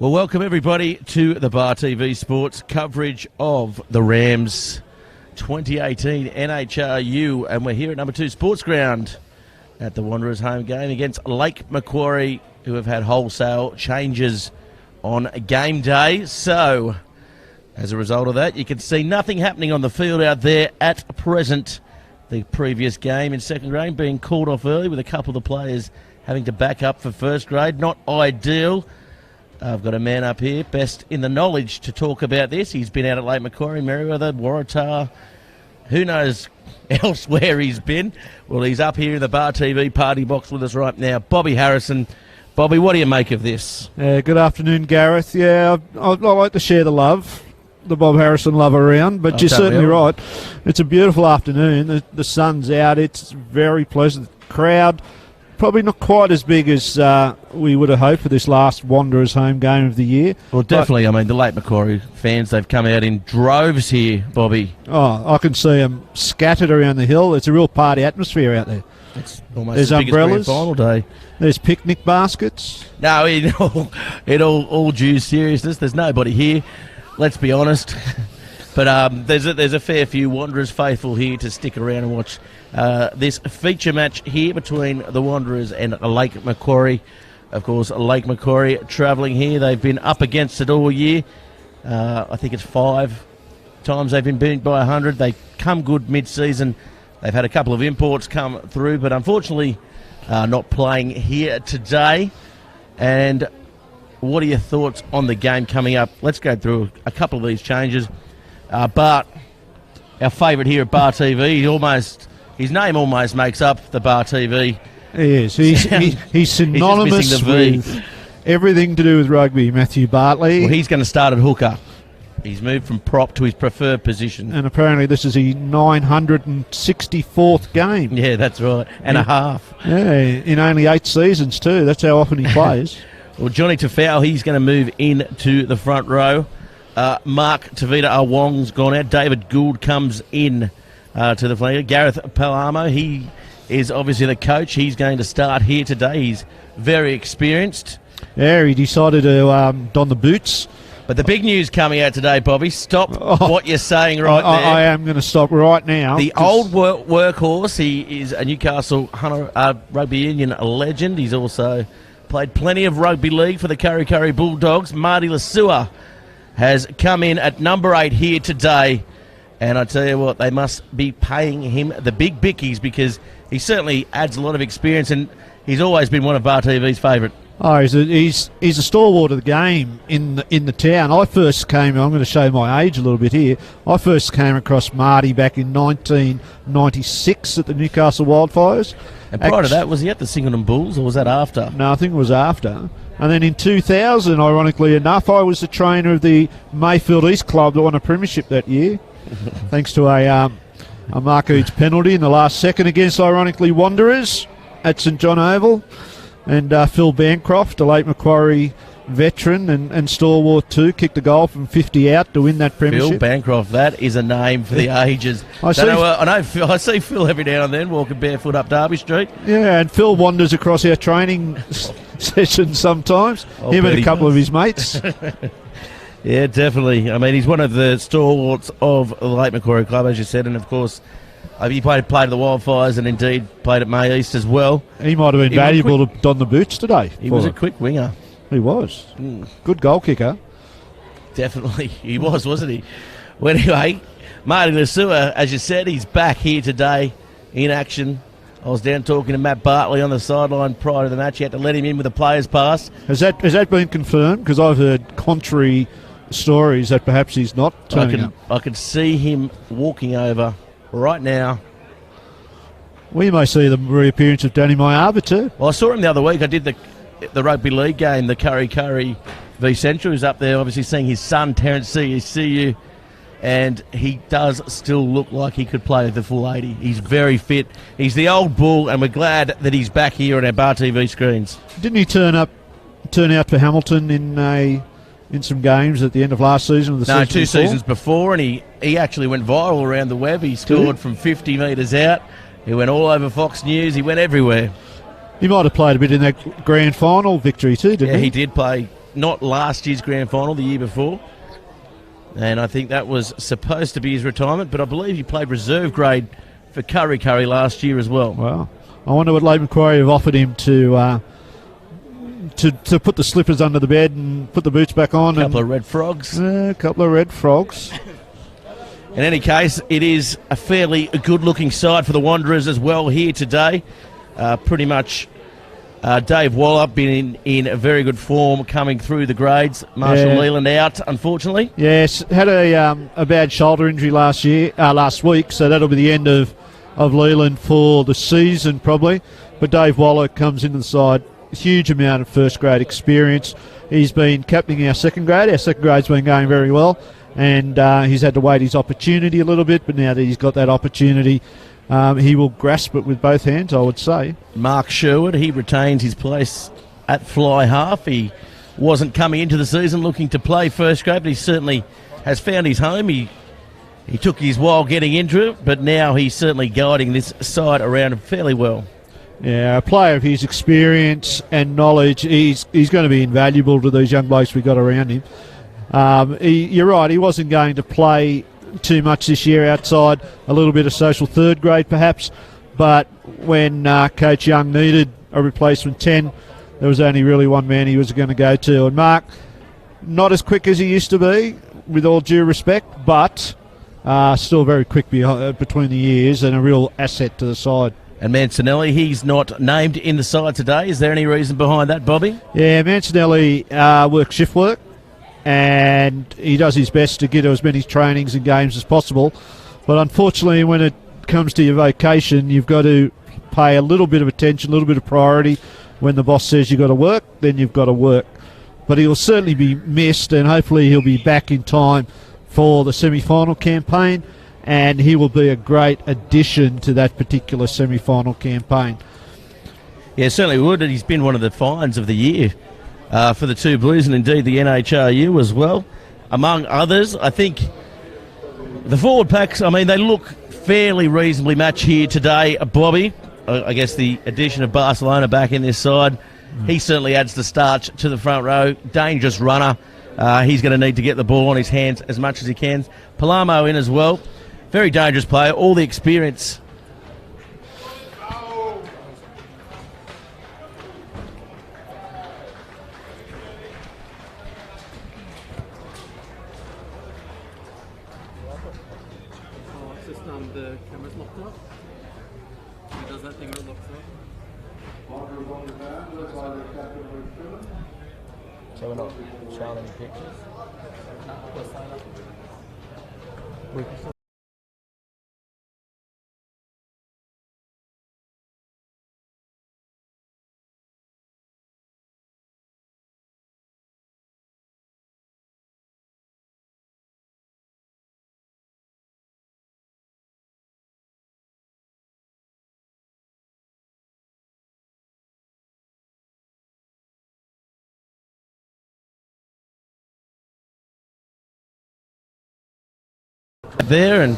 Well, welcome everybody to the Bar TV Sports coverage of the Rams 2018 NHRU, and we're here at number 2 Sports Ground at the Wanderers home game against Lake Macquarie, who have had wholesale changes on game day. So, as a result of that, you can see nothing happening on the field out there at present. The previous game in second grade being called off early with a couple of the players having to back up for first grade. Not ideal. I've got a man up here, best in the knowledge to talk about this. He's been out at Lake Macquarie, Merriweather, Waratah, who knows elsewhere he's been. Well, he's up here in the Bar TV party box with us right now. Bobby Harrison. Bobby, what do you make of this? Good afternoon, Gareth. Yeah, I like to share the love, the Bob Harrison love around, but you're certainly right. It's a beautiful afternoon. The sun's out. It's very pleasant. Crowd probably not quite as big as we would have hoped for this last Wanderers home game of the year. Well, definitely. I mean, the Lake Macquarie fans, they've come out in droves here, Bobby. Oh, I can see them scattered around the hill. It's a real party atmosphere out there. It's almost There's the biggest umbrellas. grand final day. There's picnic baskets. No, in all due seriousness, there's nobody here. Let's be honest. But there's a fair few Wanderers faithful here to stick around and watch this feature match here between the Wanderers and Lake Macquarie. Of course, Lake Macquarie travelling here. They've been up against it all year. I think it's 5 times they've been beaten by 100. They come good mid-season. They've had a couple of imports come through, but unfortunately not playing here today. And what are your thoughts on the game coming up? Let's go through a couple of these changes. Bart, our favourite here at Bar TV, his name almost makes up the Bar TV. He is. He's synonymous with everything to do with rugby, Matthew Bartley. Well, he's going to start at hooker. He's moved from prop to his preferred position. And apparently this is his 964th game. Yeah, that's right. And a half. Yeah, in only 8 seasons too. That's how often he plays. Well, Johnny Tafau, he's going to move into the front row. Mark Tavita Awong's gone out. David Gould comes in to the flanker. Gareth Palamo, he is obviously the coach. He's going to start here today. He's very experienced. Yeah, he decided to don the boots. But the big news coming out today, Bobby, stop what you're saying right there. I am going to stop right now. The old workhorse, he is a Newcastle Rugby Union legend. He's also played plenty of rugby league for the Kurri Kurri Bulldogs. Marty Lasua has come in at number 8 here today. And I tell you what, they must be paying him the big bickies because he certainly adds a lot of experience and he's always been one of Bar TV's favourite. Oh, he's a stalwart of the game in the town. I first came, I'm going to show my age a little bit here, I first came across Marty back in 1996 at the Newcastle Wildfires. And prior to that, was he at the Singleton Bulls or was that after? No, I think it was after. And then in 2000, ironically enough, I was the trainer of the Mayfield East Club that won a premiership that year, thanks to a Mark Eads penalty in the last second against, ironically, Wanderers at St John Oval. And Phil Bancroft, a Lake Macquarie veteran and stalwart too, kicked a goal from 50 out to win that premiership. Phil Bancroft, that is a name for the ages. I see Phil every now and then walking barefoot up Derby Street. Yeah, and Phil wanders across our training sessions sometimes. Him and a couple of his mates. Yeah, definitely. I mean, he's one of the stalwarts of the Lake Macquarie Club, as you said, and of course he played at the Wildfires and indeed played at May East as well. He might have been valuable to don the boots today. He was a quick winger. He was. Good goal kicker. Definitely. He was, wasn't he? Well, anyway, Marty Lasua, as you said, he's back here today in action. I was down talking to Matt Bartley on the sideline prior to the match. He had to let him in with a player's pass. Has that been confirmed? Because I've heard contrary stories that perhaps he's not turning up. I can see him walking over right now. We may see the reappearance of Danny Mayava too. Well, I saw him the other week. I did the rugby league game, the Kurri Kurri v Central. He's up there obviously seeing his son Terence CU, and he does still look like he could play the full 80. He's very fit. He's the old bull, and we're glad that he's back here on our Bar TV screens. Didn't he turn out for Hamilton in some games at the end of last season? Or the season 2 seasons before, and he actually went viral around the web. He scored from 50 metres out. He went all over Fox News. He went everywhere. He might have played a bit in that grand final victory too, didn't he? Yeah, he did play not last year's grand final, the year before. And I think that was supposed to be his retirement, but I believe he played reserve grade for Curry last year as well. Well, I wonder what Leighton Macquarie have offered him to put the slippers under the bed and put the boots back on. A couple of red frogs. A couple of red frogs. In any case, it is a fairly good-looking side for the Wanderers as well here today. Pretty much Dave Waller been in a very good form coming through the grades. Marshall Leland out, unfortunately. Yes, had a bad shoulder injury last week, so that'll be the end of Leland for the season probably. But Dave Waller comes into the side, huge amount of first grade experience. He's been captaining our second grade. Our second grade's been going very well, and he's had to wait his opportunity a little bit, but now that he's got that opportunity, he will grasp it with both hands, I would say. Mark Sherwood, he retains his place at fly half. He wasn't coming into the season looking to play first grade, but he certainly has found his home. He took his while getting into it, but now he's certainly guiding this side around fairly well. Yeah, a player of his experience and knowledge, he's going to be invaluable to these young blokes we've got around him. You're right, he wasn't going to play too much this year outside a little bit of social third grade perhaps, but when Coach Young needed a replacement 10, there was only really one man he was going to go to. And Mark, not as quick as he used to be, with all due respect, but still very quick between the years and a real asset to the side. And Mancinelli, he's not named in the side today. Is there any reason behind that, Bobby? Yeah, Mancinelli works shift work, and he does his best to get to as many trainings and games as possible. But unfortunately, when it comes to your vocation, you've got to pay a little bit of attention, a little bit of priority. When the boss says you've got to work, then you've got to work. But he'll certainly be missed, and hopefully he'll be back in time for the semi-final campaign, and he will be a great addition to that particular semi-final campaign. Yeah, certainly would. And he's been one of the finds of the year for the two Blues, and indeed the NHRU as well. Among others, I think the forward packs, I mean, they look fairly reasonably matched here today. Bobby, I guess the addition of Barcelona back in this side, he certainly adds the starch to the front row. Dangerous runner. He's going to need to get the ball on his hands as much as he can. Palamo in as well. Very dangerous player, all the experience. It's just the camera's locked up. It does that thing where it locks up. So we're not showing any pictures? There and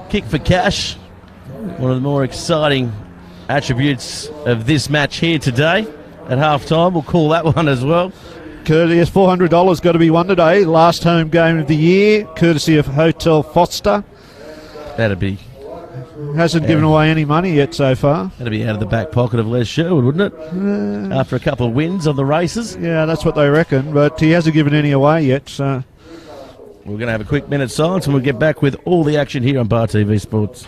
kick for cash, one of the more exciting attributes of this match here today at half time. We'll call that one as well. Courteous $400 got to be won today. Last home game of the year, courtesy of Hotel Foster. That'd be Hasn't given away any money yet so far. That'd be out of the back pocket of Les Sherwood, wouldn't it? After a couple of wins on the races. Yeah, that's what they reckon, but he hasn't given any away yet, so... We're going to have a quick minute silence and we'll get back with all the action here on Bar TV Sports.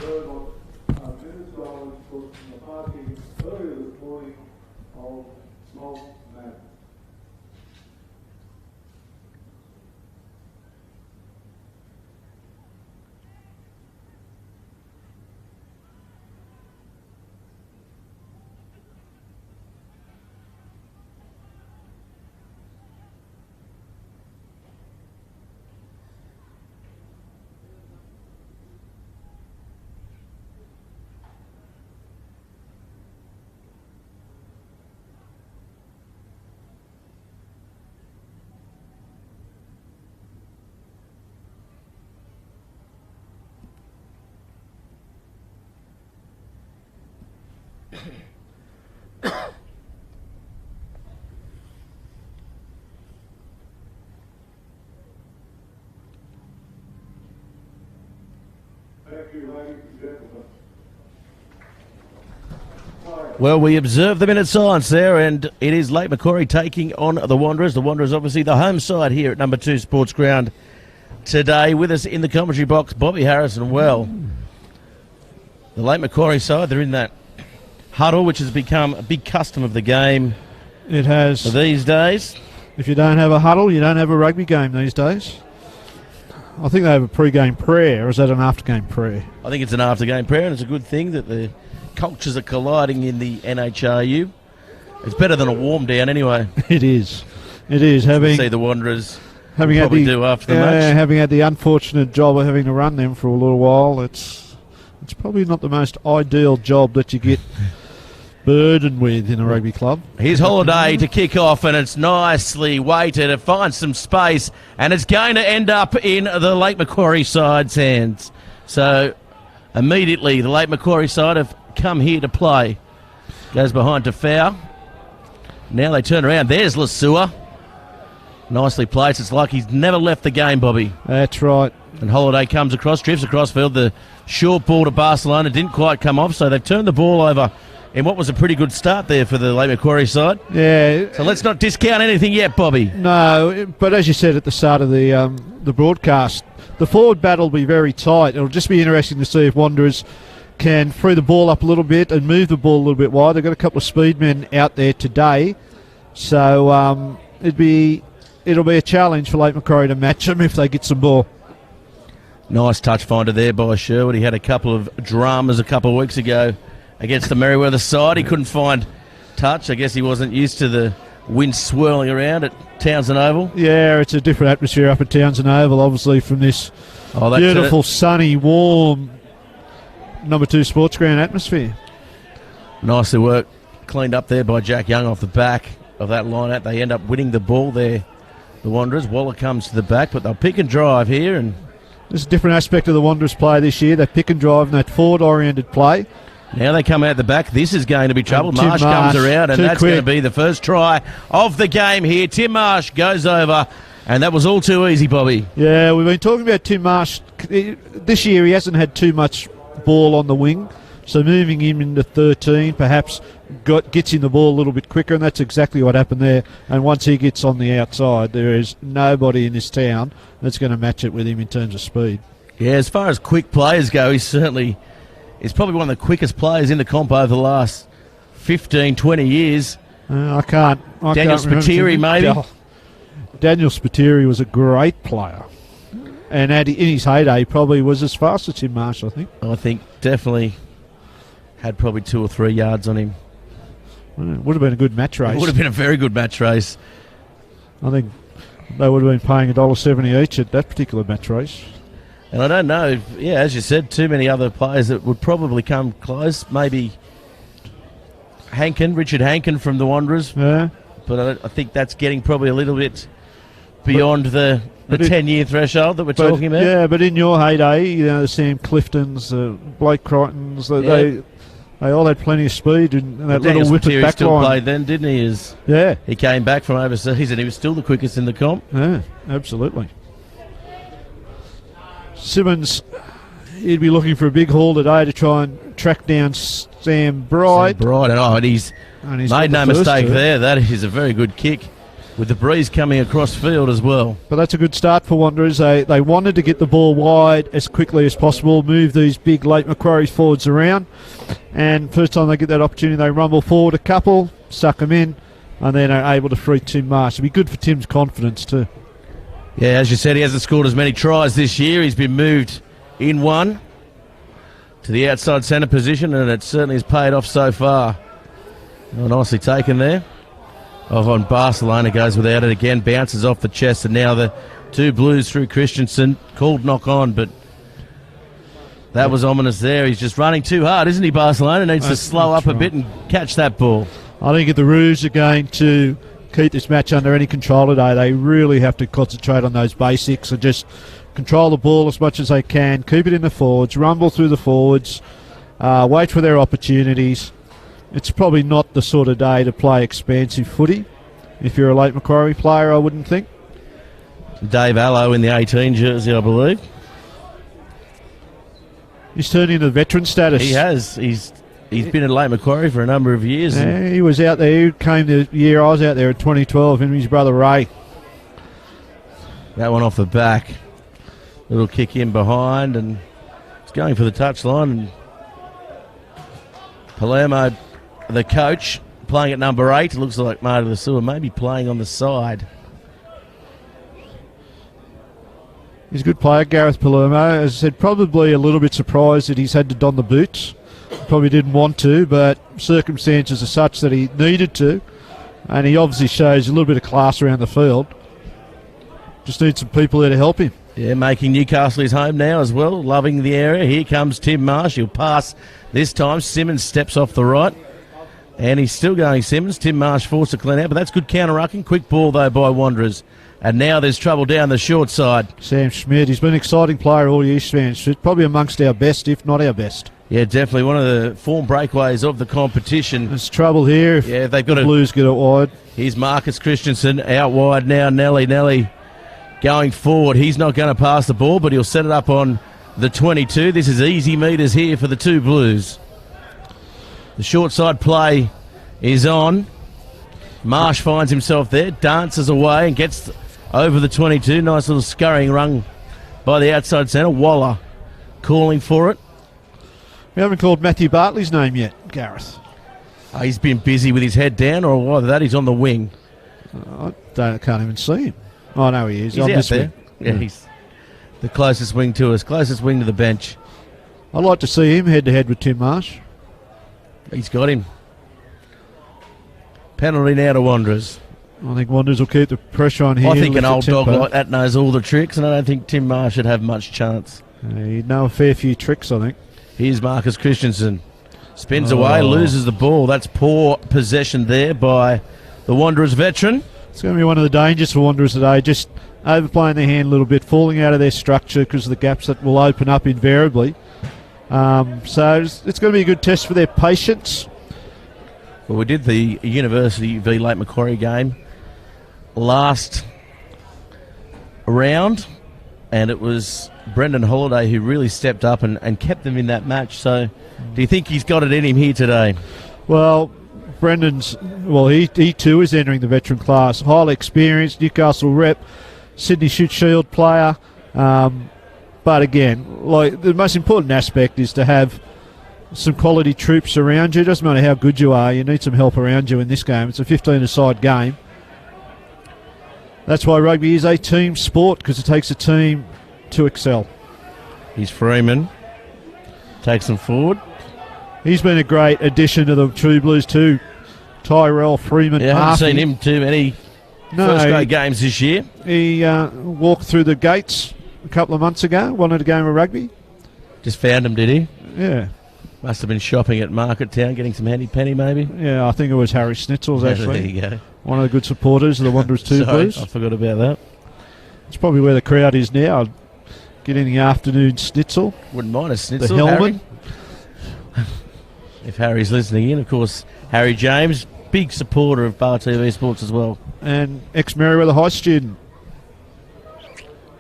Well, we observe the minute silence there, and it is Lake Macquarie taking on the Wanderers. The Wanderers, obviously, the home side here at number 2 Sports Ground today. With us in the commentary box, Bobby Harrison. Well, the Lake Macquarie side, they're in that huddle, which has become a big custom of the game. It has. These days. If you don't have a huddle, you don't have a rugby game these days. I think they have a pre-game prayer, or is that an after-game prayer? I think it's an after-game prayer, and it's a good thing that the cultures are colliding in the NHRU. It's better than a warm down anyway. It is. It is. Having see the Wanderers having had probably do after the match. Having had the unfortunate job of having to run them for a little while, it's probably not the most ideal job that you get burdened with in a rugby club. Here's Holiday to kick off, and it's nicely weighted. It finds some space, and it's going to end up in the Lake Macquarie side's hands. So immediately the Lake Macquarie side have come here to play. Goes behind to foul. Now they turn around. There's Lasua. Nicely placed. It's like he's never left the game, Bobby. That's right. And Holiday comes across, drifts across field. The short ball to Barcelona didn't quite come off, so they've turned the ball over in what was a pretty good start there for the Lake Macquarie side. Yeah. So let's not discount anything yet, Bobby. No, but as you said at the start of the broadcast, the forward battle will be very tight. It'll just be interesting to see if Wanderers can free the ball up a little bit and move the ball a little bit wide. They've got a couple of speed men out there today, so it'll be a challenge for Lake Macquarie to match them if they get some ball. Nice touch finder there by Sherwood. He had a couple of dramas a couple of weeks ago against the Merriweather side. He couldn't find touch. I guess he wasn't used to the wind swirling around at Townsend Oval. Yeah, it's a different atmosphere up at Townsend Oval, obviously, from this beautiful, sunny, warm number 2 Sports Ground atmosphere. Nicely worked. Cleaned up there by Jack Young off the back of that line-out. They end up winning the ball there, the Wanderers. Waller comes to the back, but they'll pick and drive here. And this is a different aspect of the Wanderers play this year. They pick and drive in that forward-oriented play. Now they come out the back. This is going to be trouble. Marsh comes around, and that's going to be the first try of the game here. Tim Marsh goes over, and that was all too easy, Bobby. Yeah, we've been talking about Tim Marsh. This year he hasn't had too much ball on the wing, so moving him into 13 perhaps gets him the ball a little bit quicker, and that's exactly what happened there. And once he gets on the outside, there is nobody in this town that's going to match it with him in terms of speed. Yeah, as far as quick players go, he's probably one of the quickest players in the comp over the last 15, 20 years. I can't Daniel Spiteri, maybe? Daniel Spiteri was a great player. And in his heyday, he probably was as fast as Tim Marsh, I think. I think definitely had probably 2 or 3 yards on him. Well, it would have been a good match race. It would have been a very good match race. I think they would have been paying $1.70 each at that particular match race. And I don't know, as you said, too many other players that would probably come close. Maybe Richard Hankin from the Wanderers. Yeah. But I think that's getting probably a little bit beyond the 10-year threshold that we're talking about. Yeah, but in your heyday, the Sam Cliftons, Blake Crichtons, they all had plenty of speed and that little whippet back still line. Played then, didn't he? He came back from overseas and he was still the quickest in the comp. Yeah, absolutely. Simmons, he'd be looking for a big haul today to try and track down Sam Bright. And he's made no mistake there. That is a very good kick with the breeze coming across field as well. But that's a good start for Wanderers. They wanted to get the ball wide as quickly as possible, move these big Lake Macquarie forwards around. And first time they get that opportunity, they rumble forward a couple, suck them in, and then are able to free Tim Marsh. It'll be good for Tim's confidence too. Yeah, as you said, he hasn't scored as many tries this year. He's been moved in one to the outside centre position, and it certainly has paid off so far. Oh, nicely taken there. On Barcelona, goes without it again, bounces off the chest, and now the 2 Blues through Christensen, called knock on, but that was ominous there. He's just running too hard, isn't he, Barcelona? Needs to slow up a bit and catch that ball. I think if the Roos are going to keep this match under any control today, they really have to concentrate on those basics and just control the ball as much as they can, keep it in the forwards, rumble through the forwards, wait for their opportunities. It's probably not the sort of day to play expansive footy if you're a Lake Macquarie player, I wouldn't think. Dave Allo in the 18 jersey, I believe. He's turned into veteran status. He has. He's been at Lake Macquarie for a number of years. Yeah, he was out there. He came the year I was out there in 2012, him and his brother Ray. That one off the back. Little kick in behind, and it's going for the touchline. And Palermo, the coach, playing at number 8. It looks like Marty Lasua maybe playing on the side. He's a good player, Gareth Palermo. As I said, probably a little bit surprised that he's had to don the boots. Probably didn't want to, but circumstances are such that he needed to. And he obviously shows a little bit of class around the field. Just needs some people there to help him. Yeah, making Newcastle his home now as well. Loving the area. Here comes Tim Marsh. He'll pass this time. Simmons steps off the right. And he's still going Simmons. Tim Marsh forced to clean out, but that's good counter-rucking. Quick ball, though, by Wanderers. And now there's trouble down the short side. Sam Schmidt, he's been an exciting player all year, Sam Schmidt. Probably amongst our best, if not our best. Yeah, definitely one of the form breakaways of the competition. There's trouble here if they've got the Blues get it wide. Here's Marcus Christensen out wide now. Nelly going forward. He's not going to pass the ball, but he'll set it up on the 22. This is easy meters here for the two Blues. The short side play is on. Marsh finds himself there, dances away and gets over the 22. Nice little scurrying run by the outside centre. Waller calling for it. We haven't called Matthew Bartley's name yet, Gareth. He's been busy with his head down, or either that he's on the wing. I can't even see him. Oh, no, he is. He's out there. Yeah, he's the closest wing to us, closest wing to the bench. I'd like to see him head-to-head with Tim Marsh. He's got him. Penalty now to Wanderers. I think Wanderers will keep the pressure on here. I think an old dog like that knows all the tricks, and I don't think Tim Marsh should have much chance. He'd know a fair few tricks, I think. Here's Marcus Christensen. Spins away, loses the ball. That's poor possession there by the Wanderers veteran. It's going to be one of the dangers for Wanderers today, just overplaying their hand a little bit, falling out of their structure because of the gaps that will open up invariably. So it's going to be a good test for their patience. Well, we did the University v Lake Macquarie game last round, and it was Brendan Holliday who really stepped up and kept them in that match. So do you think he's got it in him here today? Well, he too is entering the veteran class. Highly experienced, Newcastle rep, Sydney Shute Shield player. But again, like the most important aspect is to have some quality troops around you. It doesn't matter how good you are, you need some help around you in this game. It's a 15-a-side game. That's why rugby is a team sport, because it takes a team to excel. He's Freeman. Takes them forward. He's been a great addition to the True Blues too. Tyrell Freeman. Yeah, I haven't seen him too many first-grade games this year. He walked through the gates a couple of months ago, wanted a game of rugby. Just found him, did he? Yeah. Must have been shopping at Market Town, getting some handy penny maybe. Yeah, I think it was Harry Schnitzel's actually. There you go. One of the good supporters of the Wanderers 2 Blues. I forgot about that. It's probably where the crowd is now. Get in the afternoon schnitzel. Wouldn't mind a schnitzel, the Hellman. Harry. If Harry's listening in, of course, Harry James, big supporter of Bar TV Sports as well. And ex-Merriweather High student.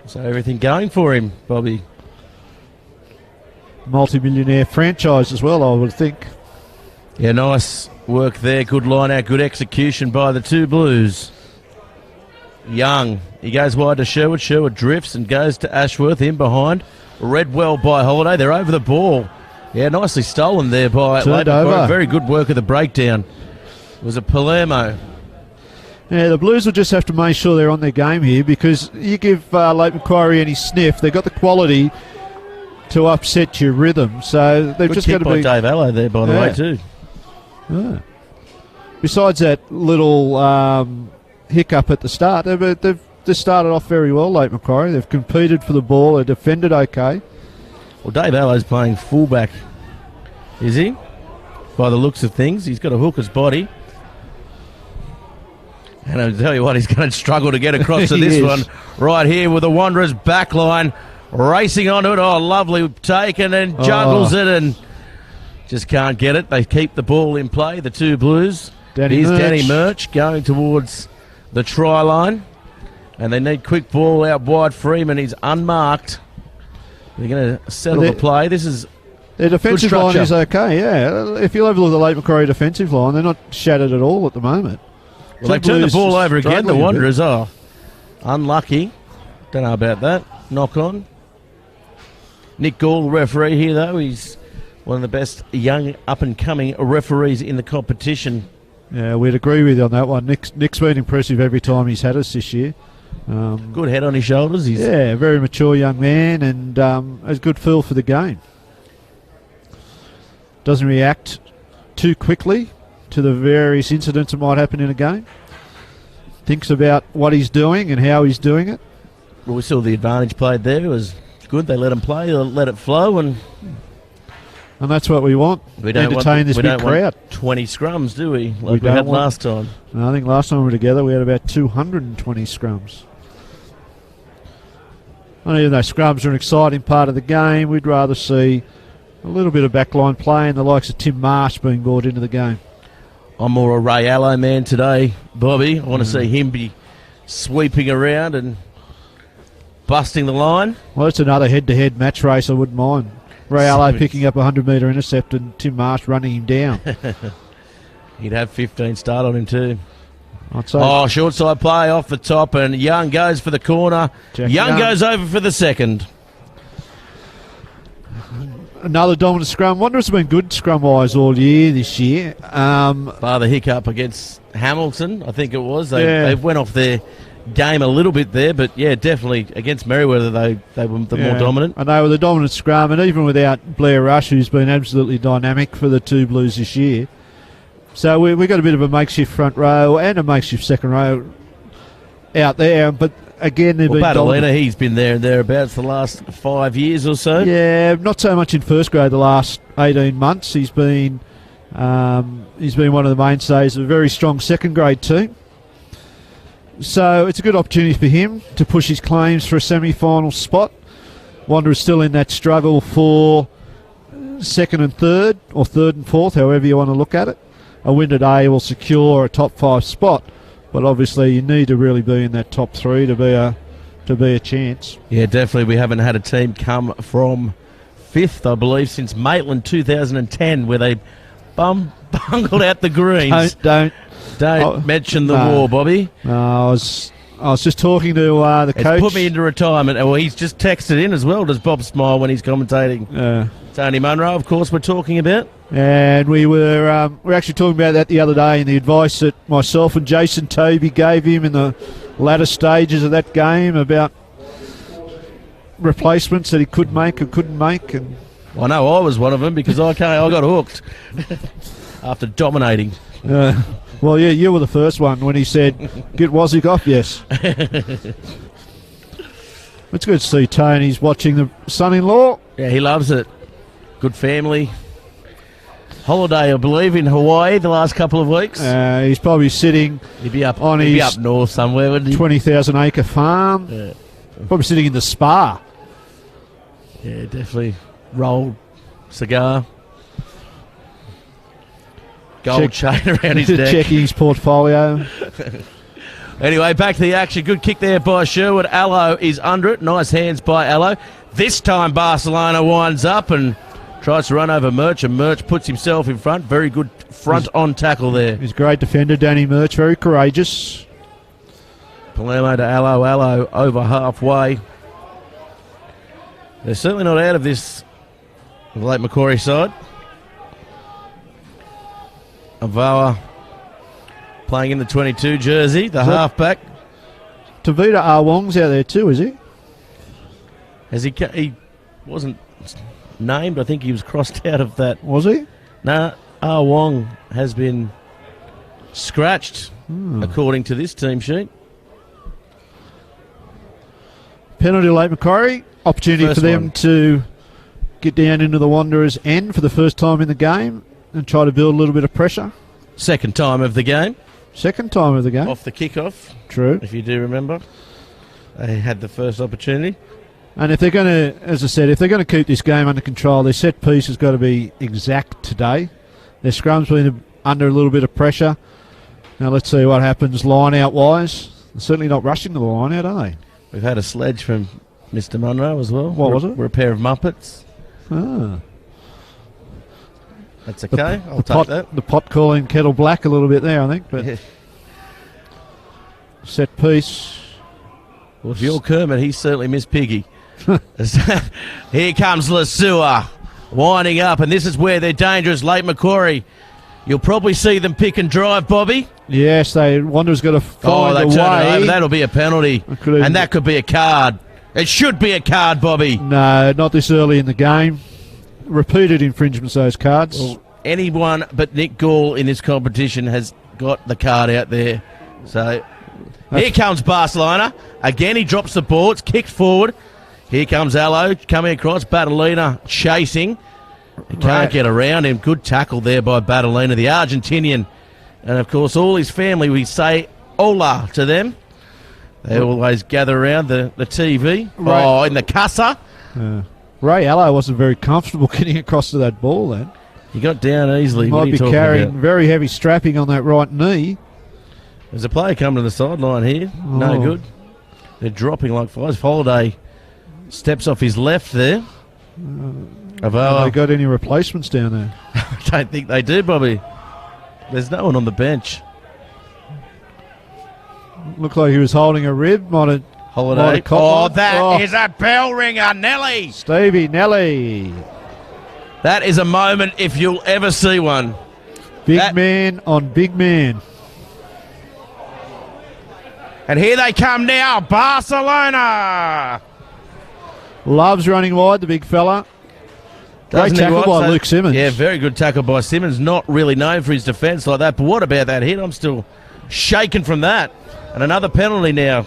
So everything going for him, Bobby. Multi-millionaire franchise as well, I would think. Yeah, nice work there. Good line out, good execution by the two Blues. Young, he goes wide to Sherwood. Sherwood drifts and goes to Ashworth in behind. Read well by Holiday. They're over the ball. Yeah, nicely stolen there by Turned over. Very good work of the breakdown. It was a Palermo. Yeah, the Blues will just have to make sure they're on their game here, because you give Lake Macquarie any sniff, they've got the quality to upset your rhythm. So they've Good just kick got to by be. Dave Allo there, by the way, too. Yeah. Besides that little hiccup at the start, they've started off very well, Lake Macquarie. They've competed for the ball, they've defended okay. Well, Dave Allo's playing fullback, is he? By the looks of things, he's got a hooker's body. And I'll tell you what, he's going to struggle to get across to this one right here with the Wanderers back line racing onto it. Oh, lovely take, and then juggles it and just can't get it. They keep the ball in play, the two Blues. Here's Danny Murch going towards the try line. And they need quick ball out wide. Freeman is unmarked. They're going to settle the play. This is Their defensive line is okay, yeah. If you level with the Lake Macquarie defensive line, they're not shattered at all at the moment. Well, they turned the ball over again, the Wanderers. Oh, unlucky. Don't know about that. Knock on. Nick Gall, referee here, though. He's one of the best young up-and-coming referees in the competition. Yeah, we'd agree with you on that one. Nick's been impressive every time he's had us this year. Good head on his shoulders. Yeah, very mature young man and has good feel for the game. Doesn't react too quickly to the various incidents that might happen in a game. Thinks about what he's doing and how he's doing it. Well, we saw the advantage played there. It was good. They let him play, they let it flow, and that's what we want. We don't entertain this big crowd. 20 scrums, do we? Like we had last time. No, I think last time we were together we had about 220 scrums. And even though scrums are an exciting part of the game, we'd rather see a little bit of backline play and the likes of Tim Marsh being brought into the game. I'm more a Ray Allo man today, Bobby. I want to see him be sweeping around and busting the line. Well, it's another head-to-head match race I wouldn't mind. Ray Allo picking up a 100-metre intercept and Tim Marsh running him down. He'd have 15 start on him too. I'd say. Oh, short side play off the top, and Young goes for the corner. Young goes over for the second. Another dominant scrum. Wanderers have been good scrum-wise all year this year. Bar the hiccup against Hamilton, I think it was. They went off their game a little bit there, but yeah, definitely against Merriweather they were the more dominant. And they were the dominant scrum, and even without Blair Rush, who's been absolutely dynamic for the two Blues this year. So we got a bit of a makeshift front row and a makeshift second row out there, but again, they've been dominant. He's been there and thereabouts the last 5 years or so. Yeah, not so much in first grade the last 18 months. He's been one of the mainstays of a very strong second grade team. So it's a good opportunity for him to push his claims for a semi-final spot. Wanderers still in that struggle for second and third, or third and fourth, however you want to look at it. A win today will secure a top 5 spot, but obviously you need to really be in that top 3 to be a chance. Yeah, definitely. We haven't had a team come from 5th, I believe, since Maitland 2010, where they bungled out the Greens. Don't mention the war, Bobby. I was just talking to the coach. It's put me into retirement. Well, he's just texted in as well. Does Bob smile when he's commentating? Tony Munro, of course, we're talking about. And we were actually talking about that the other day, and the advice that myself and Jason Toby gave him in the latter stages of that game about replacements that he could make or couldn't make. And I know I was one of them because I got hooked after dominating. Well, yeah, you were the first one when he said, "Get Wozzick off." Yes. It's good to see Tony's watching the son-in-law. Yeah, he loves it. Good family. Holiday, I believe, in Hawaii the last couple of weeks. He's probably sitting he'd be up north somewhere, wouldn't he? 20,000 acre farm. Yeah. Probably sitting in the spa. Yeah, definitely. Rolled cigar. Gold chain around his neck. Checking his portfolio. Anyway, back to the action. Good kick there by Sherwood. Allo is under it. Nice hands by Allo. This time Barcelona winds up and tries to run over Murch, and Murch puts himself in front. Very good front-on tackle there. He's a great defender, Danny Murch. Very courageous. Palermo to Allo. Allo over halfway. They're certainly not out of this Lake Macquarie side. Avawa playing in the 22 jersey, the halfback. Tavita Awong's out there too, is he? He wasn't named. I think he was crossed out of that. Was he? No, Awong has been scratched, according to this team sheet. Penalty to Lake Macquarie. Opportunity First for them one to get down into the Wanderers' end for the first time in the game and try to build a little bit of pressure. Second time of the game. Second time of the game. Off the kickoff. True. If you do remember. They had the first opportunity. And if they're going to, as I said, if they're going to keep this game under control, their set piece has got to be exact today. Their scrum's been under a little bit of pressure. Now let's see what happens line-out wise. They're certainly not rushing to the line-out, are they? We've had a sledge from Mr. Munro as well. What was it? We're a pair of Muppets. Ah. That's okay. I'll take pot, that. The pot calling kettle black a little bit there, I think. But Yeah. set piece. Well, if you're Kermit, he certainly missed Piggy. Here comes Lasua winding up, and this is where they're dangerous. Late Macquarie. You'll probably see them pick and drive, Bobby. Yes, Wanderers got to find they a turn it way. over. That'll be a penalty. And that could be a card. It should be a card, Bobby. No, not this early in the game. Repeated infringements, those cards. Well, anyone but Nick Gall in this competition has got the card out there. So here comes Barcelona. Again, he drops the ball. It's kicked forward. Here comes Allo coming across. Batalina chasing. He can't get around him. Good tackle there by Batalina, the Argentinian. And, of course, all his family, we say hola to them. They always gather around the TV. Oh, in the casa. Ray Allo wasn't very comfortable getting across to that ball then. He got down easily. Might be carrying very heavy strapping on that right knee. There's a player coming to the sideline here. No good. They're dropping like flies. Holiday steps off his left there. Have they got any replacements down there? I don't think they do, Bobby. There's no one on the bench. Looked like he was holding a rib. Holiday. That is a bell ringer, Nelly. Stevie Nelly. That is a moment if you'll ever see one. Big man on big man. And here they come now, Barcelona. Loves running wide, the big fella. Great tackle by Luke Simmons. Yeah, very good tackle by Simmons. Not really known for his defence like that, but what about that hit? I'm still shaken from that. And another penalty now.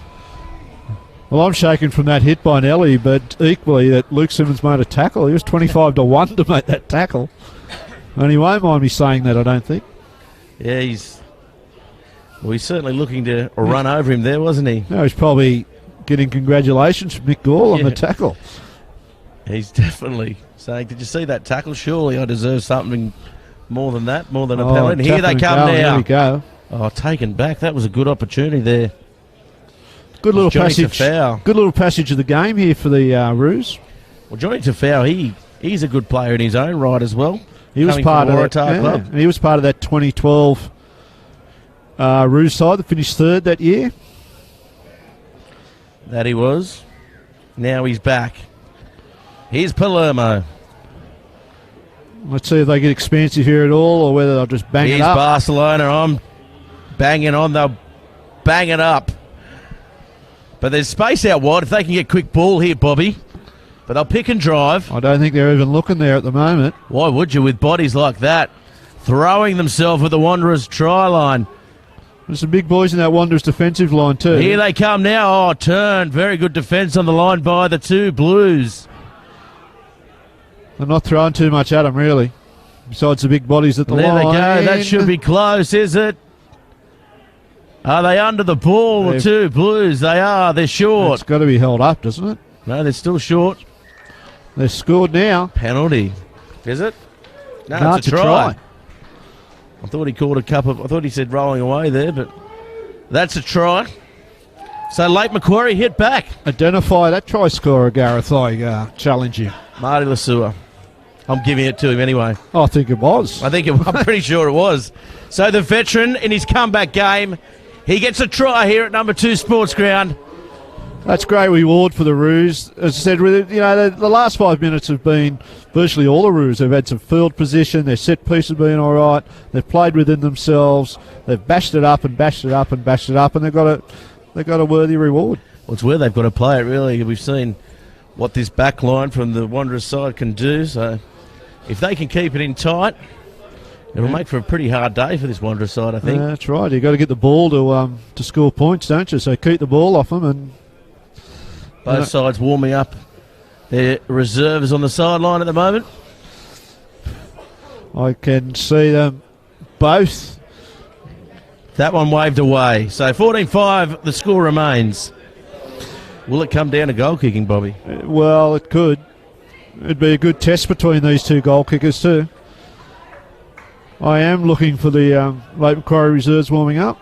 Well, I'm shaken from that hit by Nelly, but equally that Luke Simmons made a tackle. He was 25-1 to make that tackle. And he won't mind me saying that, I don't think. Yeah, he's certainly looking to run over him there, wasn't he? No, he's probably getting congratulations from Nick Gall on the tackle. He's definitely saying, did you see that tackle? Surely I deserve something more than that, more than a penalty. Here they come now. Here we go. Oh, taken back. That was a good opportunity there. Good little passage. Good little passage of the game here for the Roos. Well, Johnny Tafau, he's a good player in his own right as well. He was part of that. Club. He was part of that 2012 Roos side that finished third that year. That he was. Now he's back. Here's Palermo. Let's see if they get expansive here at all, or whether they'll just bang it up. Here's Barcelona. I'm banging on. They'll bang it up. But there's space out wide if they can get quick ball here, Bobby. But they'll pick and drive. I don't think they're even looking there at the moment. Why would you with bodies like that? Throwing themselves at the Wanderers' try line. There's some big boys in that Wanderers defensive line too. Here they come now. Oh, turn. Very good defence on the line by the two Blues. They're not throwing too much at them, really. Besides the big bodies at the line. There they go. That should be close, is it? Are they under the ball, the two Blues? They are. They're short. It's got to be held up, doesn't it? No, they're still short. They're scored now. Penalty. Is it? No, it's a try. I thought he called a couple. I thought he said rolling away there, but that's a try. So late Macquarie hit back. Identify that try scorer, Gareth. I challenge you. Marty Lasua. I'm giving it to him anyway. I think it was. I'm pretty sure it was. So the veteran in his comeback game, he gets a try here at number 2 Sports Ground. That's great reward for the Roos. As I said, the last 5 minutes have been virtually all the Roos. They've had some field position. Their set piece has been all right. They've played within themselves. They've bashed it up and bashed it up and bashed it up, and they've got a worthy reward. Well, it's where they've got to play it, really. We've seen what this back line from the Wanderers side can do. So if they can keep it in tight, it'll make for a pretty hard day for this Wanderers side, I think. That's right. You've got to get the ball to score points, don't you? So keep the ball off them. And both sides warming up their reserves on the sideline at the moment. I can see them both. That one waved away. So 14-5, the score remains. Will it come down to goal kicking, Bobby? Well, it could. It'd be a good test between these two goal kickers too. I am looking for the late Macquarie reserves warming up.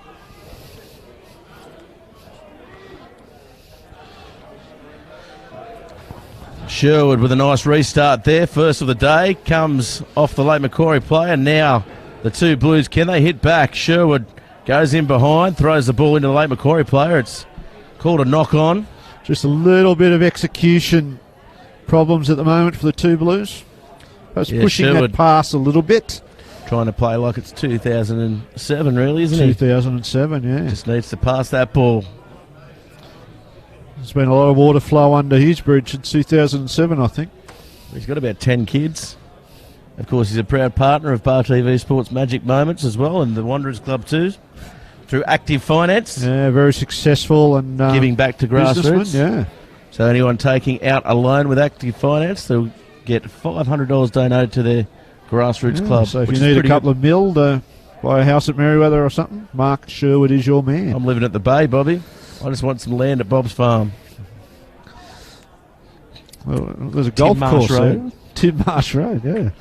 Sherwood with a nice restart there. First of the day comes off the late Macquarie play, and now the two Blues, can they hit back? Sherwood goes in behind, throws the ball into the late Macquarie player. It's called a knock on. Just a little bit of execution problems at the moment for the two Blues. Pushing Sherwood that pass a little bit. Trying to play like it's 2007, really, isn't he? 2007, yeah. Just needs to pass that ball. There's been a lot of water flow under his bridge since 2007, I think. He's got about 10 kids. Of course, he's a proud partner of Bar TV Sports Magic Moments as well, and the Wanderers Club too, through active finance. Yeah, very successful and giving back to grassroots. Yeah. So anyone taking out a loan with active finance, they'll get $500 donated to their grassroots club. So if you need a couple of mil to buy a house at Merriweather or something, Mark Sherwood is your man. I'm living at the Bay, Bobby. I just want some land at Bob's farm. Well, there's a golf course there. Tim Marsh Road, yeah.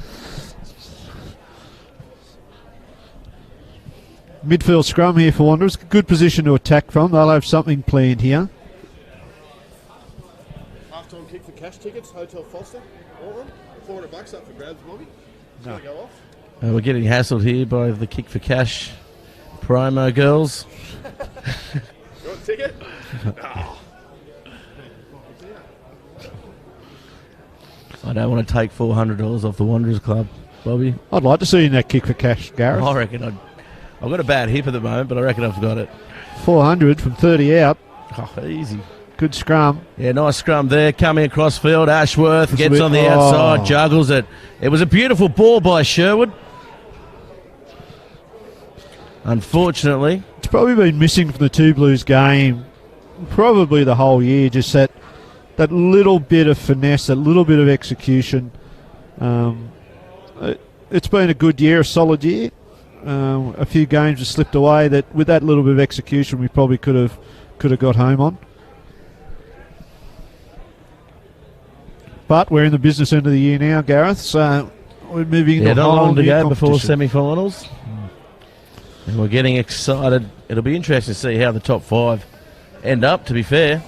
Midfield scrum here for Wanderers. Good position to attack from. They'll have something planned here. Half-time kick for cash tickets, Hotel Foster, Auckland. $400 up for grabs, Bobby. It's going to go off. We're getting hassled here by the Kick for Cash promo girls. You want a ticket? Oh. I don't want to take $400 off the Wanderers Club, Bobby. I'd like to see you in that kick for cash, Gareth. I reckon I've got a bad hip at the moment, but I reckon I've got it. 400 from 30 out. Oh, easy. Good scrum. Yeah, nice scrum there. Coming across field, Ashworth gets on the outside, juggles it. It was a beautiful ball by Sherwood. Unfortunately. It's probably been missing from the two Blues game probably the whole year, just that little bit of finesse, that little bit of execution. It's been a good year, a solid year. A few games have slipped away that with that little bit of execution we probably could have got home on. But we're in the business end of the year now, Gareth, so we're moving into not long to go before competition. semi-finals. And we're getting excited. It'll be interesting to see how the top five end up, to be fair.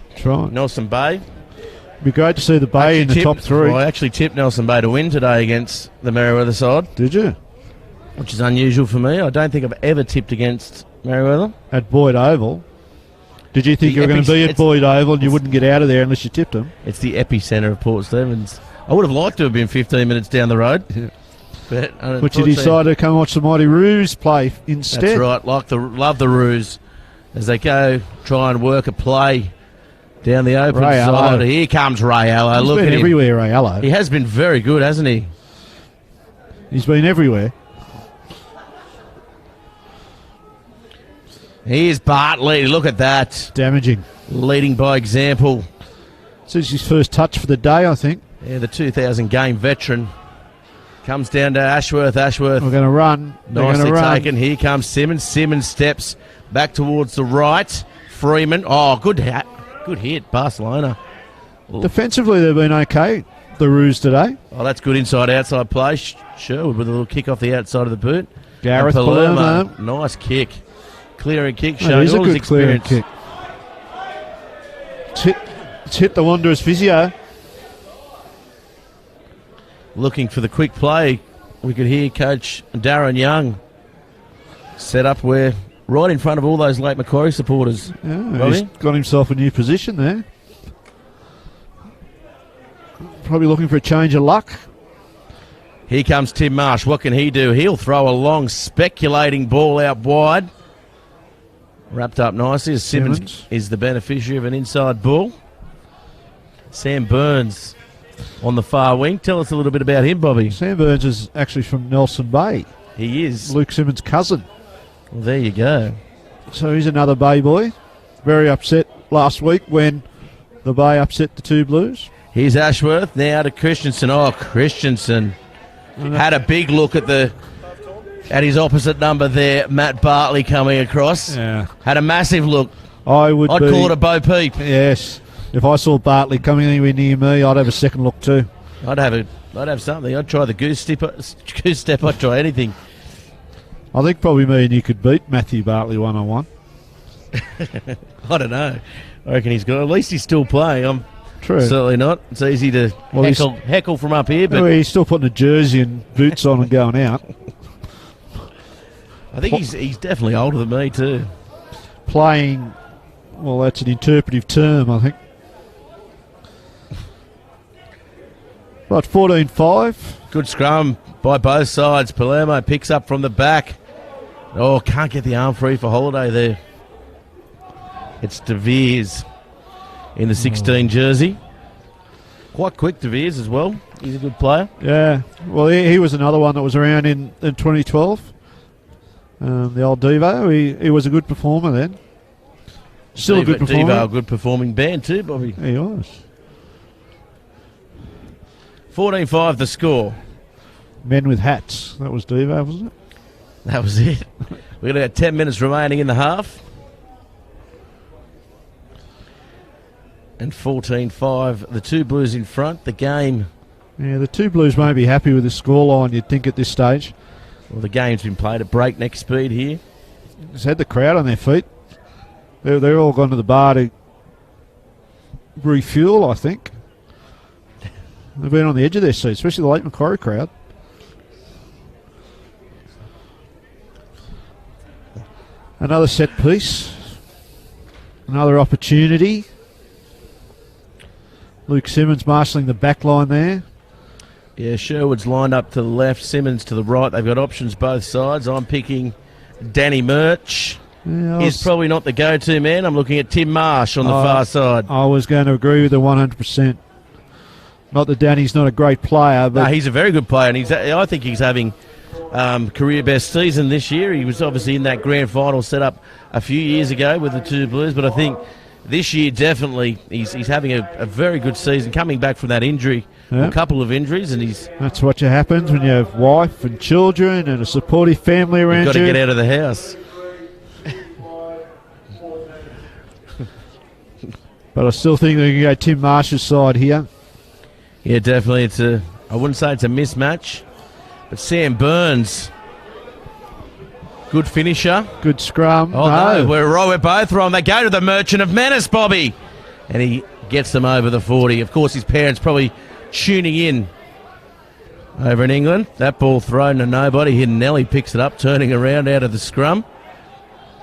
That's right. Nelson Bay. It'd be great to see the Bay in the top three. Well, I actually tipped Nelson Bay to win today against the Merriweather side. Did you? Which is unusual for me. I don't think I've ever tipped against Merriweather. At Boyd Oval. Did you think you were going to be at Boyd Oval and you wouldn't get out of there unless you tipped them? It's the epicentre of Port Stephens. I would have liked to have been 15 minutes down the road. Yeah. But you decided to come watch the mighty Roos play instead. That's right. Love the Roos as they go try and work a play down the open side. Here comes Ray Allo. He's been everywhere, Ray Allo. He has been very good, hasn't he? He's been everywhere. Here's Bartley. Look at that. Damaging. Leading by example. This is his first touch for the day, I think. Yeah, the 2000 game veteran. Comes down to Ashworth. We're going to run. Nicely taken. Here comes Simmons. Simmons steps back towards the right. Freeman. Oh, good hit. Barcelona. Defensively, they've been okay, the Roos today. Oh, that's good inside-outside play. Sherwood with a little kick off the outside of the boot. Gareth Palermo. Nice kick. Clearing kick, showing all his experience. Kick. It's hit the Wanderers physio. Looking for the quick play. We could hear Coach Darren Young set up where right in front of all those late Macquarie supporters. Yeah, he's got himself a new position there. Probably looking for a change of luck. Here comes Tim Marsh. What can he do? He'll throw a long speculating ball out wide. Wrapped up nicely as Simmons is the beneficiary of an inside ball. Sam Burns on the far wing. Tell us a little bit about him, Bobby. Sam Burns is actually from Nelson Bay. He is. Luke Simmons' cousin. Well, there you go. So he's another Bay boy. Very upset last week when the Bay upset the two Blues. Here's Ashworth now to Christensen. Oh, Christensen had a big look at his opposite number there, Matt Bartley coming across. Yeah. Had a massive look. I'd call it a Bo Peep. Yes. If I saw Bartley coming anywhere near me, I'd have a second look too. I'd have something. I'd try the goose step. I'd try anything. I think probably me and you could beat Matthew Bartley one-on-one. I don't know. I reckon at least he's still playing. I'm True. Certainly not. It's easy to Well, heckle from up here, but Well, he's still putting a jersey and boots on and going out. I think he's definitely older than me too. Playing, well, that's an interpretive term, I think. Right, 14-5. Good scrum by both sides. Palermo picks up from the back. Oh, can't get the arm free for Holiday there. It's De Veers in the 16 jersey. Quite quick, De Veers as well. He's a good player. Yeah, well, he was another one that was around in 2012. The old Devo, he was a good performer then. Still a good performer. Devo, a good performing band too, Bobby. He was. 14-5 the score. Men with hats. That was Devo, wasn't it? That was it. We've got about 10 minutes remaining in the half. And 14-5, the two Blues in front. The game... Yeah, the two Blues won't be happy with the scoreline, you'd think, at this stage. Well, the game's been played at breakneck speed here. Just had the crowd on their feet. They're all gone to the bar to refuel, I think. They've been on the edge of their seat, especially the late Macquarie crowd. Another set piece. Another opportunity. Luke Simmons marshalling the back line there. Yeah, Sherwood's lined up to the left, Simmons to the right. They've got options both sides. I'm picking Danny Murch. Yeah, He's probably not the go-to man. I'm looking at Tim Marsh on the far side. I was going to agree with the 100%. Not that Danny's not a great player, but No, he's a very good player, and I think he's having career best season this year. He was obviously in that grand final set up a few years ago with the two Blues, but I think this year definitely he's having a very good season, coming back from that injury, Yeah. a couple of injuries, and that's what happens when you have wife and children and a supportive family around got you. to get out of the house. But I still think they can go Tim Marsh's side here. Yeah, definitely. I wouldn't say it's a mismatch, but Sam Burns, good finisher. Good scrum. Oh, no, we're both wrong. They go to the Merchant of Menace, Bobby. And he gets them over the 40. Of course, his parents probably tuning in over in England. That ball thrown to nobody. Nelly picks it up, turning around out of the scrum.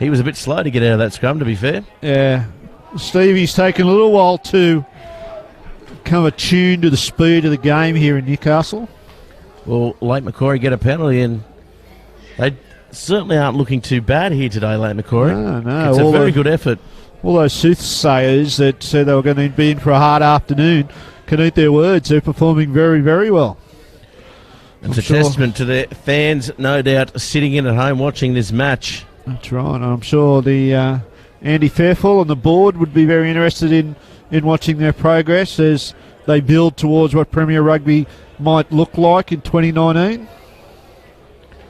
He was a bit slow to get out of that scrum, to be fair. Yeah. Stevie's taken a little while to come attuned to the speed of the game here in Newcastle. Well, Lake Macquarie get a penalty, and they certainly aren't looking too bad here today, Lake Macquarie. No. It's a very good effort. All those soothsayers that said they were going to be in for a hard afternoon can eat their words. They're performing very, very well. It's a testament to their fans, no doubt, sitting in at home watching this match. That's right. I'm sure the Andy Fairfall and the board would be very interested in watching their progress as they build towards what Premier Rugby might look like in 2019.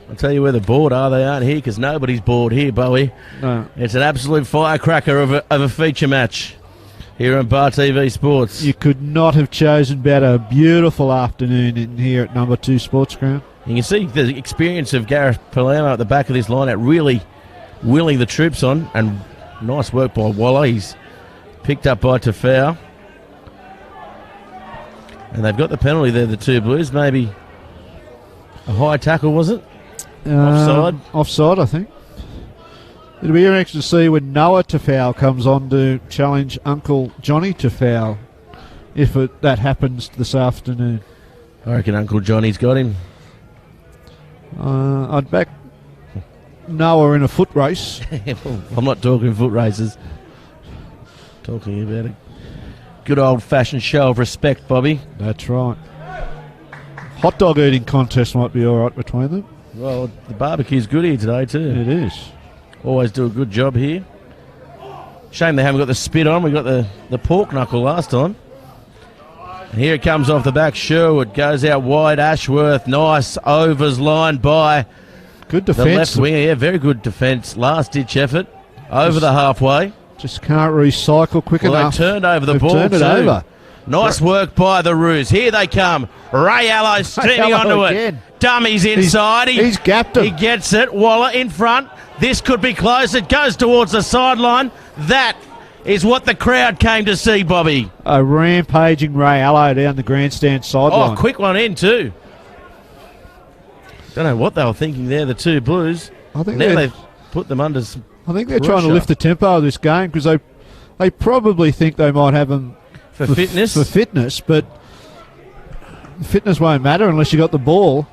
I'll tell you where the board are. They aren't here because nobody's bored here, Bowie. No. It's an absolute firecracker of a feature match here on Bar TV Sports. You could not have chosen better. Beautiful afternoon in here at number 2 Sports Ground. You can see the experience of Gareth Palermo at the back of this line-out really willing the troops on, and nice work by Waller. He's picked up by Tafau. And they've got the penalty there, the two Blues. Maybe a high tackle, was it? Offside? Offside, I think. It'll be interesting to see when Noah Tafau comes on to challenge Uncle Johnny Tafau, if that happens this afternoon. I reckon Uncle Johnny's got him. I'd back Noah in a foot race. Well, I'm not talking foot races. Talking about a good old-fashioned show of respect, Bobby. That's right. Hot dog eating contest might be all right between them. Well, the barbecue's good here today too. It is. Always do a good job here. Shame they haven't got the spit on. We got the pork knuckle last time. And here it comes off the back. Sherwood goes out wide. Ashworth, nice overs line by good the defence. left winger. Yeah, very good defence. Last-ditch effort over the halfway. Just can't recycle quick enough. They turned over the They've ball turned it too. over. Nice work by the Roos. Here they come. Ray Allo streaming onto again. it. Dummies inside. He's gapped him. He gets it. Waller in front. This could be close. It goes towards the sideline. That is what the crowd came to see, Bobby. A rampaging Ray Allo down the grandstand sideline. Oh, quick one in too. Don't know what they were thinking there, the two Blues. I think Now they're, they've put them under some I think they're trying to pressure. lift the tempo of this game because they probably think they might have them for fitness. For fitness, but fitness won't matter unless you got the ball.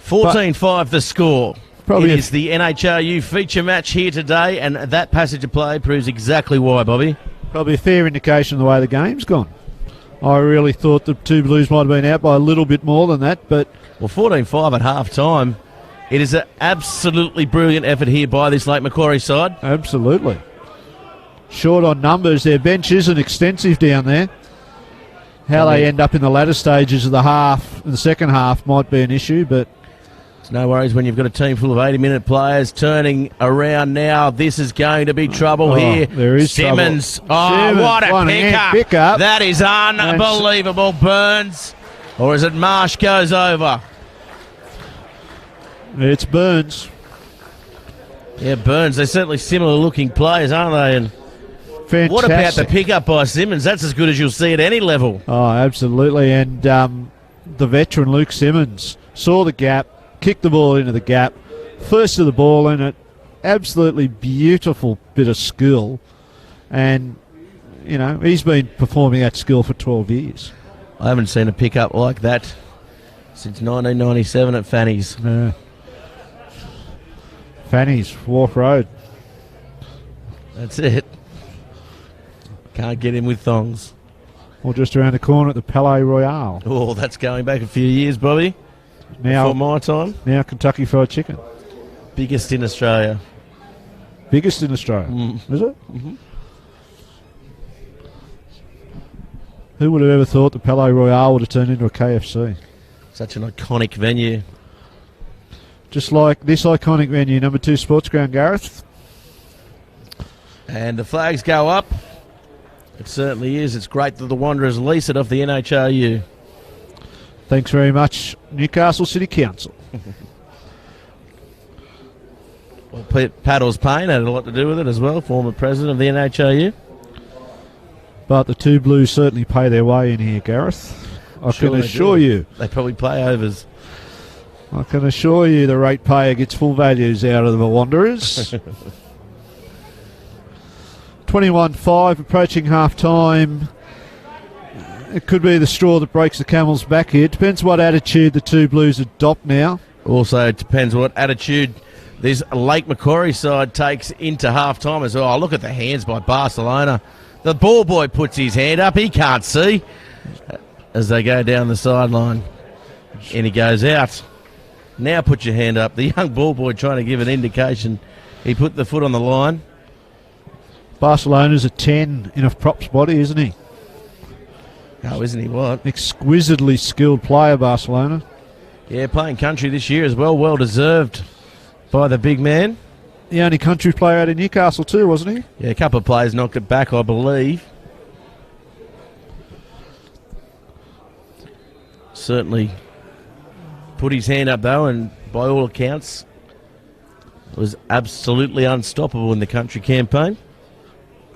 14-5 the score. Probably It is the NHRU feature match here today, and that passage of play proves exactly why, Bobby. Probably a fair indication of the way the game's gone. I really thought the two Blues might have been out by a little bit more than that, but... Well, 14-5 at half-time. It is an absolutely brilliant effort here by this Lake Macquarie side. Absolutely. Short on numbers. Their bench isn't extensive down there. How they end up in the latter stages of the half, in the second half, might be an issue, but... It's no worries when you've got a team full of 80-minute players turning around now. This is going to be trouble here. There is Simmons. trouble. Oh, Simmons, what a one-hand pickup. That is unbelievable. Burns. Or is it Marsh goes over? It's Burns. Yeah, Burns. They're certainly similar-looking players, aren't they? And Fantastic. what about the pickup by Simmons? That's as good as you'll see at any level. Oh, absolutely. And the veteran Luke Simmons saw the gap, kicked the ball into the gap, first to the ball in it. Absolutely beautiful bit of skill. And, you know, he's been performing that skill for 12 years. I haven't seen a pickup like that since 1997 at Fanny's. Fanny's, Wharf Road. That's it. Can't get in with thongs. Or just around the corner at the Palais Royale. Oh, that's going back a few years, Bobby. Now, Before my time. now Kentucky Fried Chicken. Biggest in Australia. Biggest in Australia, is it? Mm-hmm. Who would have ever thought the Palais Royale would have turned into a KFC? Such an iconic venue. Just like this iconic venue, number 2 Sports Ground, Gareth. And the flags go up. It certainly is. It's great that the Wanderers lease it off the NHRU. Thanks very much, Newcastle City Council. Well, Paddles Payne had a lot to do with it as well, former president of the NHRU. But the two Blues certainly pay their way in here, Gareth. I Sure can they assure do. you. They probably play overs. I can assure you the ratepayer gets full values out of the Wanderers. 21-5, approaching half-time. It could be the straw that breaks the camel's back here. Depends what attitude the two Blues adopt now. Also, it depends what attitude this Lake Macquarie side takes into half-time as well. Oh, look at the hands by Barcelona. The ball boy puts his hand up. He can't see as they go down the sideline. And he goes out. Now put your hand up. The young ball boy trying to give an indication. He put the foot on the line. Barcelona's a 10 in a props body, isn't he? Oh, isn't he what? Exquisitely skilled player, Barcelona. Yeah, playing country this year as well. Well deserved by the big man. The only country player out of Newcastle too, wasn't he? Yeah, a couple of players knocked it back, I believe. Certainly put his hand up though, and by all accounts was absolutely unstoppable in the country campaign.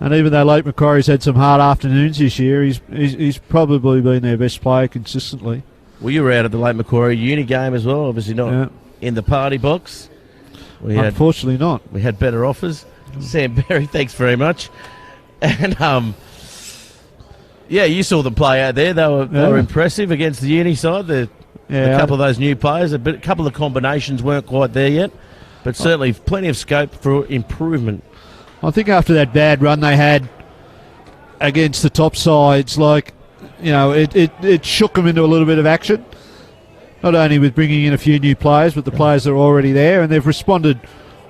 And even though Lake Macquarie's had some hard afternoons this year, he's probably been their best player consistently. Well, you were out at the Lake Macquarie uni game as well, obviously not in the party box. Unfortunately not. We had better offers. Sam Berry, thanks very much. And yeah, you saw them play out there. They were impressive against the uni side. A couple of those new players, a couple of combinations weren't quite there yet, but certainly plenty of scope for improvement. I think after that bad run they had against the top sides, it shook them into a little bit of action. Not only with bringing in a few new players, but the players that are already there, and they've responded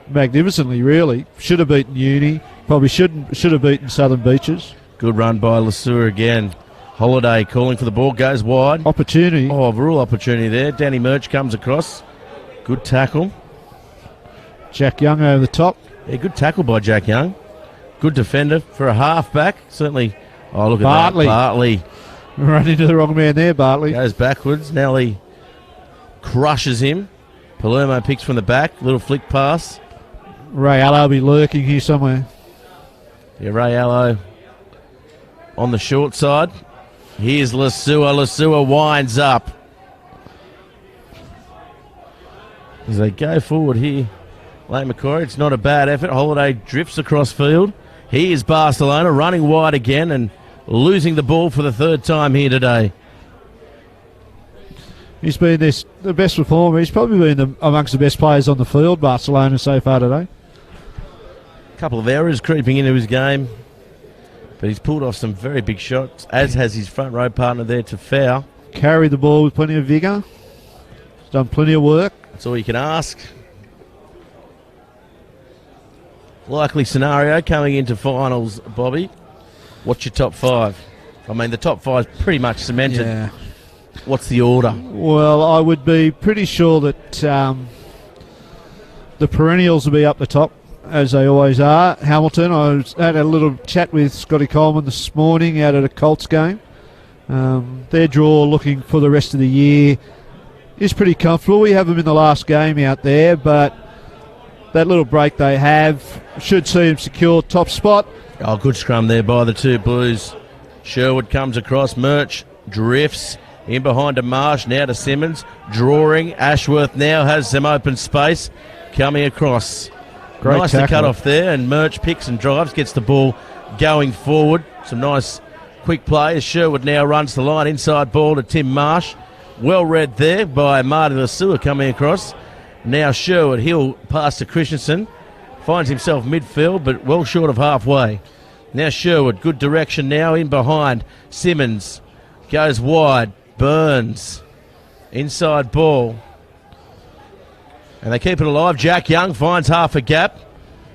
magnificently, really. Should have beaten Uni, probably should have beaten Southern Beaches. Good run by Lesueur again. Holiday calling for the ball, goes wide. Opportunity. Oh, real opportunity there. Danny Murch comes across. Good tackle. Jack Young over the top. Yeah, good tackle by Jack Young. Good defender for a half-back. Certainly. Oh, look at Bartley. that. Bartley. Run into the wrong man there, Bartley. Goes backwards. Nelly crushes him. Palermo picks from the back. Little flick pass. Ray Allo will be lurking here somewhere. Yeah, Ray Allo on the short side. Here's Lasua. Lasua winds up. As they go forward here, late Macquarie, it's not a bad effort. Holiday drifts across field. Here's Barcelona running wide again and losing the ball for the third time here today. He's been the best performer. He's probably been amongst the best players on the field, Barcelona, so far today. A couple of errors creeping into his game, but he's pulled off some very big shots, as has his front row partner there to foul. Carried the ball with plenty of vigour. He's done plenty of work. That's all you can ask. Likely scenario coming into finals, Bobby. What's your top five? I mean, the top five's pretty much cemented. Yeah. What's the order? Well, I would be pretty sure that the perennials will be up the top, as they always are. Hamilton, had a little chat with Scotty Coleman this morning out at a Colts game. Their draw looking for the rest of the year is pretty comfortable. We have them in the last game out there, but that little break they have should see them secure top spot. Oh, good scrum there by the two Blues. Sherwood comes across. Murch drifts in behind to Marsh, now to Simmons. Drawing. Ashworth now has some open space. Coming across. Great nice tackle. to cut off there, and Murch picks and drives, gets the ball going forward. Some nice quick play as Sherwood now runs the line. Inside ball to Tim Marsh. Well read there by Marty Lasua coming across. Now Sherwood, he'll pass to Christensen. Finds himself midfield, but well short of halfway. Now Sherwood, good direction now in behind. Simmons goes wide. Burns. Inside ball. And they keep it alive. Jack Young finds half a gap.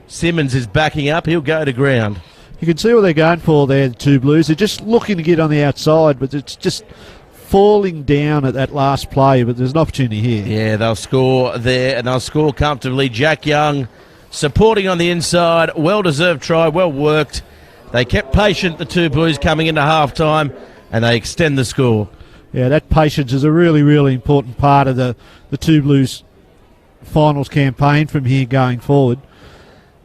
Simmons is backing up. He'll go to ground. You can see what they're going for there, the two Blues. They're just looking to get on the outside, but it's just falling down at that last play, but there's an opportunity here. Yeah, they'll score there, and they'll score comfortably. Jack Young supporting on the inside. Well-deserved try, well worked. They kept patient, the two Blues, coming into half-time, and they extend the score. Yeah, that patience is a really, really important part of the two Blues finals campaign from here going forward.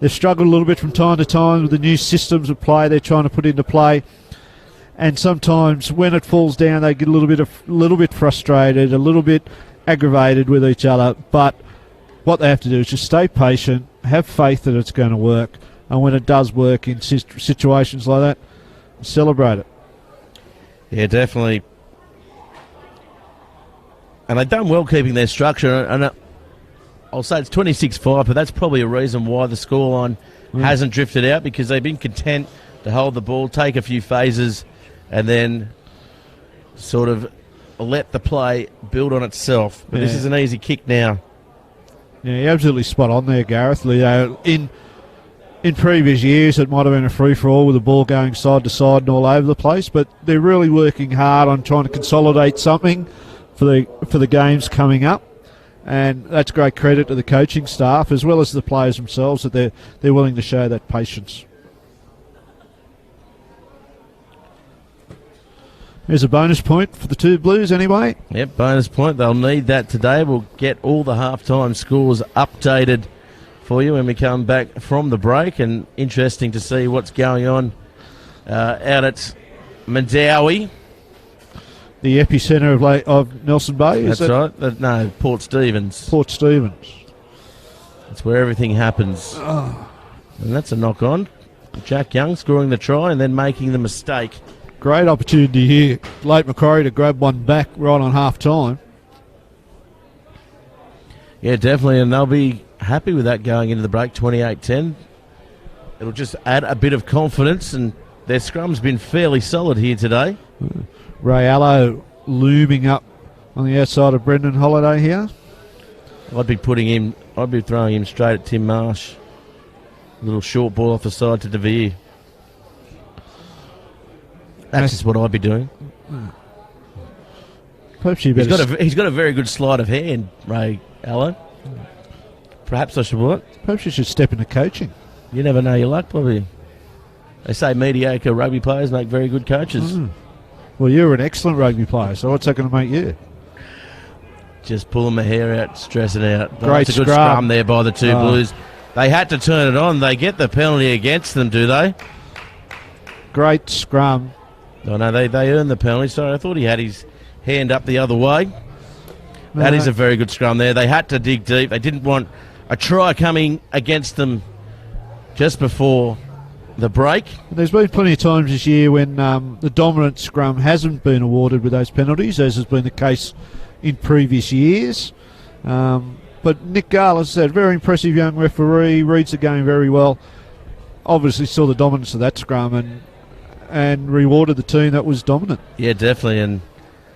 They've struggled a little bit from time to time with the new systems of play they're trying to put into play. And sometimes when it falls down, they get a little bit frustrated, a little bit aggravated with each other. But what they have to do is just stay patient, have faith that it's going to work, and when it does work in situations like that, celebrate it. Yeah, definitely. And they've done well keeping their structure. And I'll say it's 26-5, but that's probably a reason why the scoreline hasn't drifted out, because they've been content to hold the ball, take a few phases, and then sort of let the play build on itself. But this is an easy kick now. Yeah, you're absolutely spot on there, Gareth. In previous years, it might have been a free-for-all with the ball going side to side and all over the place, but they're really working hard on trying to consolidate something for the games coming up. And that's great credit to the coaching staff as well as the players themselves that they're willing to show that patience. There's a bonus point for the two Blues anyway. Yep, bonus point. They'll need that today. We'll get all the halftime scores updated for you when we come back from the break. And interesting to see what's going on out at Mandawi. The epicentre of Nelson Bay, is That's it? right. No, Port Stephens. Port Stephens. That's where everything happens. Oh. And that's a knock-on. Jack Young scoring the try and then making the mistake. Great opportunity here. Late Macquarie to grab one back right on half-time. Yeah, definitely, and they'll be happy with that going into the break, 28-10. It'll just add a bit of confidence, and their scrum's been fairly solid here today. Ray Allo looming up on the outside of Brendan Holiday here. I'd be throwing him straight at Tim Marsh. A little short ball off the side to De Vere. That's just what I'd be doing. Perhaps you better He's got a very good sleight of hand, Ray Allo. Perhaps I should what? Perhaps you should step into coaching. You never know your luck, probably. They say mediocre rugby players make very good coaches. Well, you're an excellent rugby player, so what's that going to make you? Just pulling my hair out, stressing out. Great That's a good scrum. scrum there by the two Blues. They had to turn it on. They get the penalty against them, do they? Great scrum. Oh, no, they earned the penalty. Sorry, I thought he had his hand up the other way. That is a very good scrum there. They had to dig deep. They didn't want a try coming against them just before the break. There's been plenty of times this year when the dominant scrum hasn't been awarded with those penalties, as has been the case in previous years. But Nick Gale, as I said, very impressive young referee, reads the game very well. Obviously saw the dominance of that scrum and rewarded the team that was dominant. Yeah, definitely, and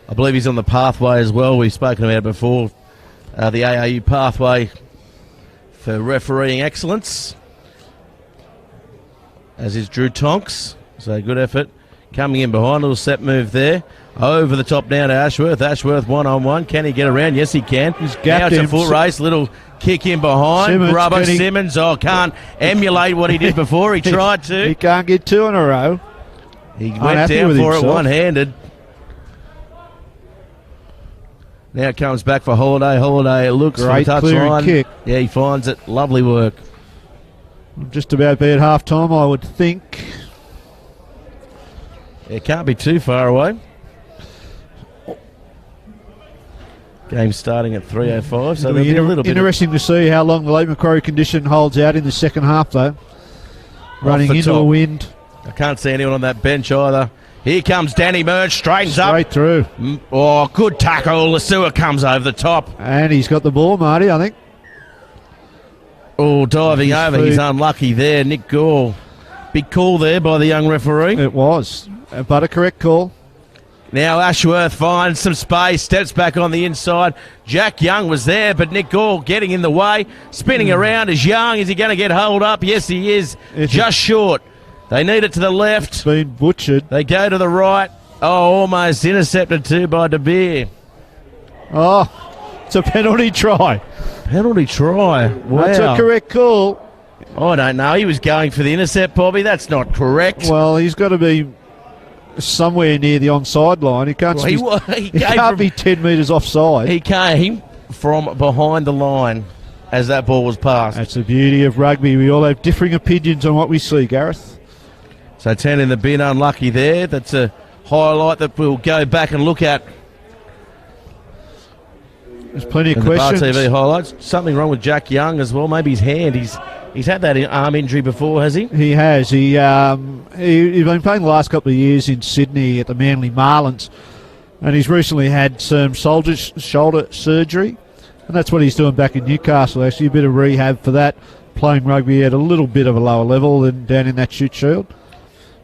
I believe he's on the pathway as well. We've spoken about it before, the ARU pathway for refereeing excellence, as is Drew Tonks. So good effort. Coming in behind, a little set move there. Over the top now to Ashworth. Ashworth one-on-one. Can he get around? Yes, he can. He's Now gapped it's a him. full race. Little kick in behind. Simmons, Rubber can he- Simmons. Oh, can't emulate what he did before. He tried to. He can't get two in a row. He went Unhappy down with for it himself. one-handed. Now it comes back for Holiday. Holiday looks for the Great touch clearing line. kick. Yeah, he finds it. Lovely work. Just about be at half time, I would think. It can't be too far away. Game starting at 3:05, so It'll there'll be be a little bit. interesting to see how long the late Macquarie condition holds out in the second half, though. Running the into top. a wind. I can't see anyone on that bench either. Here comes Danny Murch, straightens up. Straight through. Oh, good tackle. Lasua comes over the top. And he's got the ball, Marty, I think. Oh, diving His over. feet. He's unlucky there. Nick Gore. Big call there by the young referee. It was. But a correct call. Now Ashworth finds some space, steps back on the inside. Jack Young was there, but Nick Gore getting in the way. Spinning around is Young. Is he going to get hold up? Yes, he is. Just short. They need it to the left. Been butchered. They go to the right. Oh, almost intercepted too by De Beer. Oh, it's a penalty try. Penalty try. Wow. That's a correct call. I don't know. He was going for the intercept, Bobby. That's not correct. Well, he's got to be somewhere near the onside line. He can't, Well, he he can't be 10 metres offside. He came from behind the line as that ball was passed. That's the beauty of rugby. We all have differing opinions on what we see, Gareth. So 10 in the bin, unlucky there. That's a highlight that we'll go back and look at There's plenty of in the Bar questions. TV highlights. Something wrong with Jack Young as well. Maybe his hand. He's had that arm injury before, has he? He has. He's been playing the last couple of years in Sydney at the Manly Marlins, and he's recently had some shoulder surgery, and that's what he's doing back in Newcastle. Actually, a bit of rehab for that, playing rugby at a little bit of a lower level than down in that shoot shield,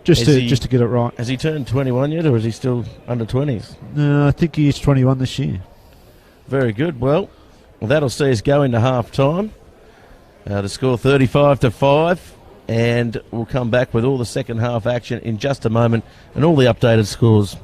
just to get it right. Has he turned 21 yet, or is he still under 20s? No, I think he is 21 this year. Very good. Well, that'll see us go into half time. The score 35-5, and we'll come back with all the second half action in just a moment and all the updated scores.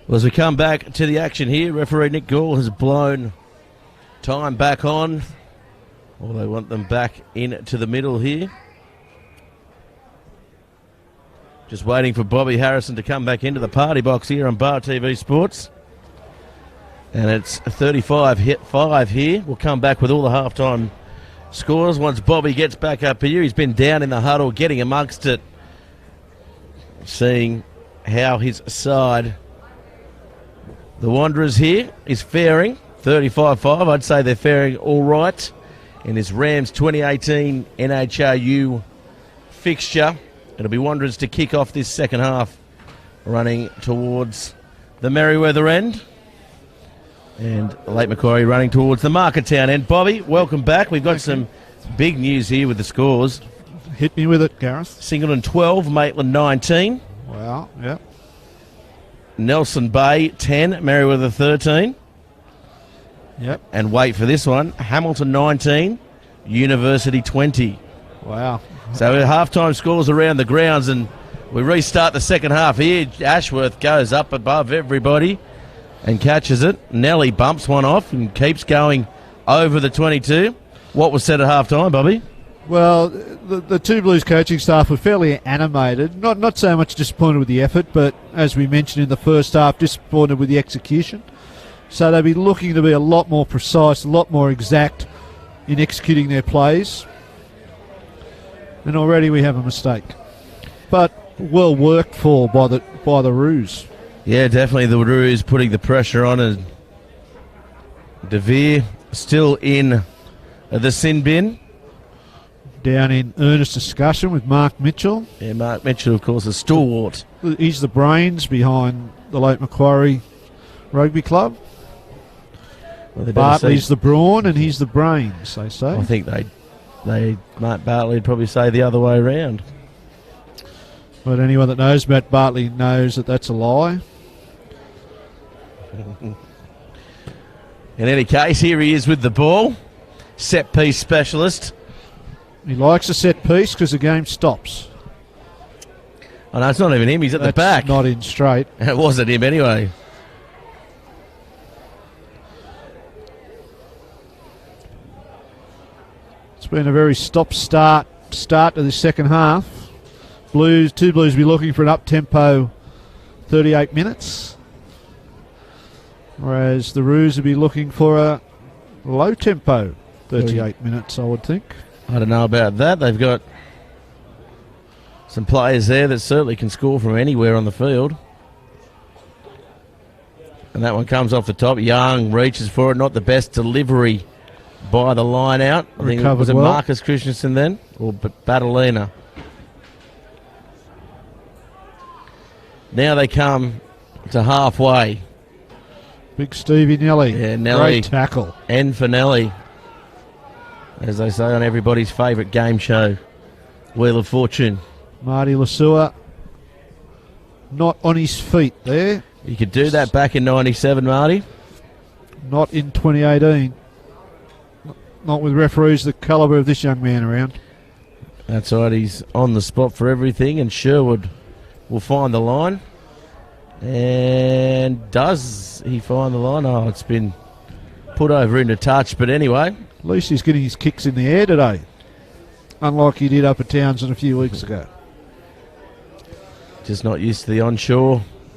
Well, as we come back to the action here, referee Nick Gall has blown time back on. Or they want them back into the middle here. Just waiting for Bobby Harrison to come back into the party box here on Bar TV Sports. And it's 35-5 here. We'll come back with all the halftime scores once Bobby gets back up here. He's been down in the huddle, getting amongst it, seeing how his side, the Wanderers here, is faring. 35-5. I'd say they're faring all right in this Rams 2018 NHRU fixture. It'll be Wanderers to kick off this second half, running towards the Merriweather end. And Lake Macquarie running towards the Marketown end. Bobby, welcome back. We've got some big news here with the scores. Hit me with it, Gareth. Singleton 12, Maitland 19. Wow, yeah. Nelson Bay 10, Merriweather 13. Yep. And wait for this one, Hamilton 19, University 20. Wow. So halftime scores around the grounds, and we restart the second half here. Ashworth goes up above everybody and catches it. Nelly bumps one off and keeps going over the 22. What was said at halftime, Bobby? Well, the two Blues coaching staff were fairly animated. Not so much disappointed with the effort, but as we mentioned in the first half, disappointed with the execution. So they'll be looking to be a lot more precise, a lot more exact in executing their plays. And already we have a mistake. But well worked for by the Roos. Yeah, definitely the Roos putting the pressure on, and DeVere still in the sin bin. Down in earnest discussion with Mark Mitchell. Yeah, Mark Mitchell, of course, a stalwart. He's the brains behind the Lake Macquarie Rugby Club. Well, Bartley's the brawn and he's the brains, they say. I think Matt Bartley would probably say the other way around. But anyone that knows Matt Bartley knows that that's a lie. In any case, here he is with the ball. Set piece specialist. He likes a set piece because the game stops. Oh, no, it's not even him. He's at the back. Not in straight. It wasn't him anyway. It's been a very stop-start to the second half. Two Blues will be looking for an up-tempo 38 minutes. Whereas the Roos will be looking for a low-tempo 38 minutes, I would think. I don't know about that. They've got some players there that certainly can score from anywhere on the field. And that one comes off the top. Young reaches for it. Not the best delivery by the line out. I think was it Marcus Christensen then? Or Batalina? Now they come to halfway. Big Stevie Nelly. Yeah, Nelly. Great tackle. N for Nelly. As they say on everybody's favourite game show, Wheel of Fortune. Marty Lasua not on his feet there. You could do that back in 97, Marty. Not in 2018. Not with referees the calibre of this young man around. That's right, he's on the spot for everything, and Sherwood will find the line. And does he find the line? Oh, it's been put over into touch, but anyway. At least he's getting his kicks in the air today, unlike he did up at Townsend a few weeks ago. Just not used to the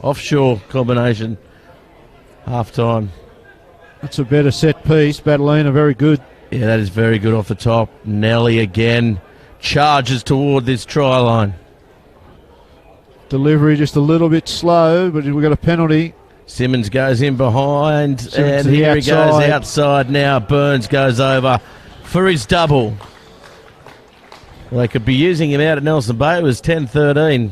offshore combination. Half time. That's a better set piece. Batalina, very good. Yeah, that is very good off the top. Nelly again charges toward this try line. Delivery just a little bit slow, but we've got a penalty. Simmons goes in behind, Simmons and here he goes outside now. Burns goes over for his double. Well, they could be using him out at Nelson Bay. It was 10-13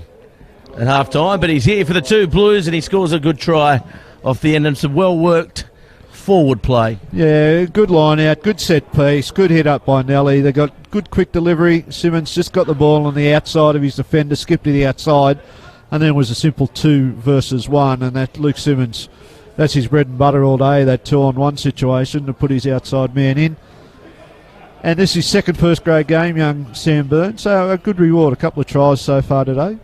at half time, but he's here for the two Blues, and he scores a good try off the end and some well-worked forward play. Yeah, good line out, good set piece, good hit up by Nelly. They got good quick delivery. Simmons just got the ball on the outside of his defender, skipped to the outside, and then it was a simple 2 versus 1, and that Luke Simmons, that's his bread and butter all day, that 2-on-1 situation to put his outside man in. And this is his second first grade game, young Sam Burns, so a good reward, a couple of tries so far today.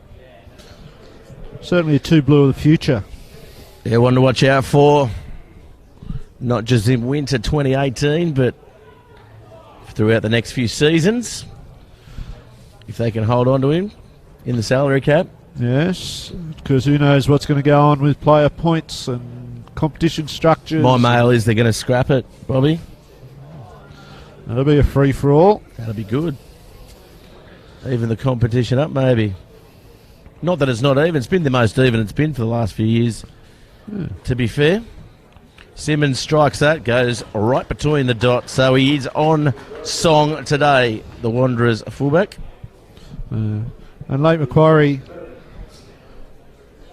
Certainly a 2 Blue of the future. Yeah, one to watch out for. Not just in winter 2018, but throughout the next few seasons. If they can hold on to him in the salary cap. Yes, because who knows what's going to go on with player points and competition structures. My mail is they're going to scrap it, Bobby. That'll be a free-for-all. That'll be good. Even the competition up, maybe. Not that it's not even. It's been the most even it's been for the last few years, to be fair. Simmons strikes that, goes right between the dots. So he is on song today, the Wanderers fullback. And late Macquarie,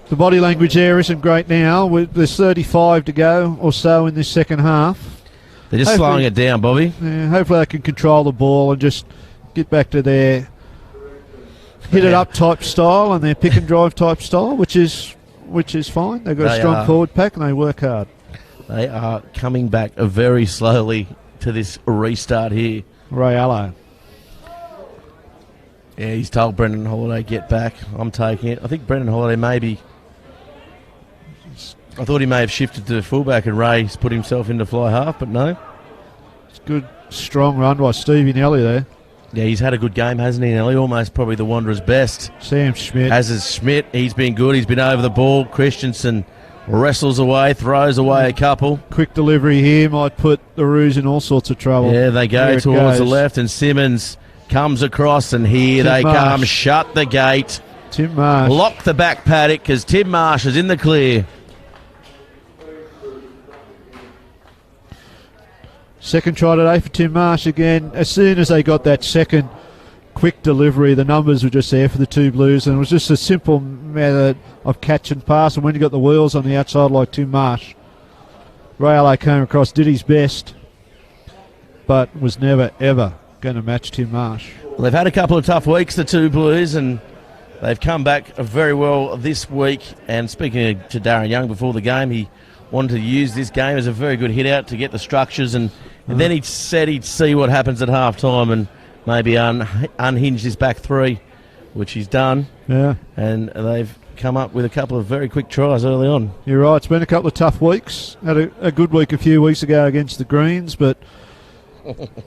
the body language there isn't great now. There's 35 to go or so in this second half. They're just slowing it down, Bobby. Yeah, hopefully they can control the ball and just get back to their hit-it-up type style and their pick-and-drive type style, which is fine. They've got a strong forward pack and they work hard. They are coming back very slowly to this restart here. Ray Allo. Yeah, he's told Brendan Holiday, get back. I'm taking it. I think Brendan Holiday maybe... I thought he may have shifted to fullback and Ray's put himself into fly half, but no. It's a good, strong run by Stevie Nelly there. Yeah, he's had a good game, hasn't he, Nelly? Almost probably the Wanderers' best. Sam Schmidt. As is Schmidt. He's been good. He's been over the ball. Christensen wrestles away, throws away a couple. Quick delivery here might put the Roos in all sorts of trouble. Yeah, they go towards the left, and Simmons comes across, and here they come. Shut the gate. Tim Marsh. Lock the back paddock because Tim Marsh is in the clear. Second try today for Tim Marsh again. As soon as they got that second quick delivery, the numbers were just there for the two Blues, and it was just a simple method of catch and pass. And when you got the wheels on the outside like Tim Marsh, Ray came across, did his best, but was never, ever going to match Tim Marsh. Well, they've had a couple of tough weeks, the two Blues, and they've come back very well this week. And speaking to Darren Young before the game, he wanted to use this game as a very good hit-out to get the structures, and then he said he'd see what happens at half-time and maybe unhinge this back three, which he's done. Yeah. And they've come up with a couple of very quick tries early on. You're right, it's been a couple of tough weeks. Had a good week a few weeks ago against the Greens, but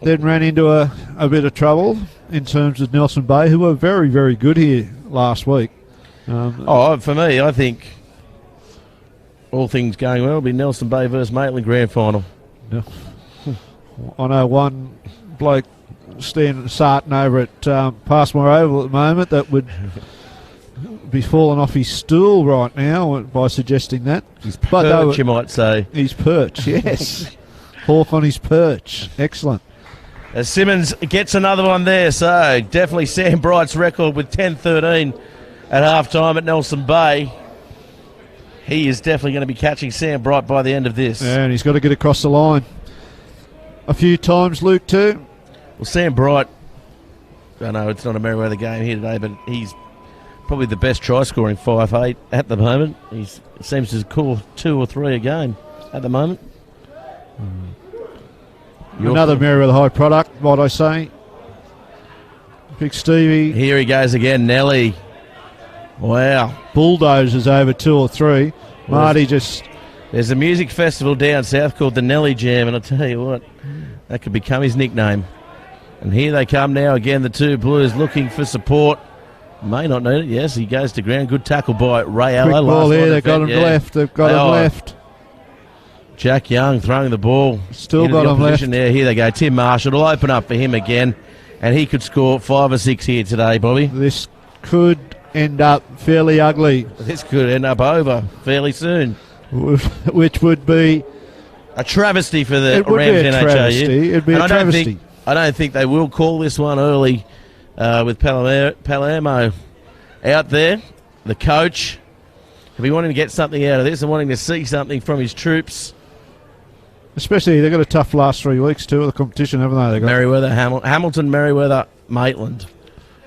then ran into a bit of trouble in terms of Nelson Bay, who were very, very good here last week. For me, I think all things going well, it'll be Nelson Bay versus Maitland grand final. Yeah. I know one bloke starting over at Passmore Oval at the moment that would be falling off his stool right now by suggesting that. He's perch, you might say. He's perch, yes. Hawk on his perch. Excellent. As Simmons gets another one there, so definitely Sam Bright's record with 10-13 at half-time at Nelson Bay. He is definitely going to be catching Sam Bright by the end of this. Yeah, and he's got to get across the line a few times, Luke, too. Well, Sam Bright, I know it's not a Merriweather game here today, but he's probably the best try-scoring 5'8" at the moment. He seems to score 2 or 3 a game at the moment. Another Merriweather High product, might I say. Big Stevie. Here he goes again, Nelly. Wow. Bulldozers over 2 or 3. Marty just... There's a music festival down south called the Nelly Jam, and I'll tell you what, that could become his nickname. And here they come now again, the two Blues looking for support. May not need it, yes, he goes to ground. Good tackle by Ray Allo. Quick ball here, they've got him left. They've got him left. Jack Young throwing the ball. Still got him left. There, here they go. Tim Marsh, it'll open up for him again, and he could score 5 or 6 here today, Bobby. This could end up fairly ugly. This could end up over fairly soon. Which would be a travesty for the it would Rams be a NHRU. Travesty. It'd be a travesty. I don't think they will call this one early with Palermo out there. The coach will be wanting to get something out of this and wanting to see something from his troops. Especially, they've got a tough last 3 weeks too of the competition, haven't they? Merriweather, Hamilton, Merriweather, Maitland.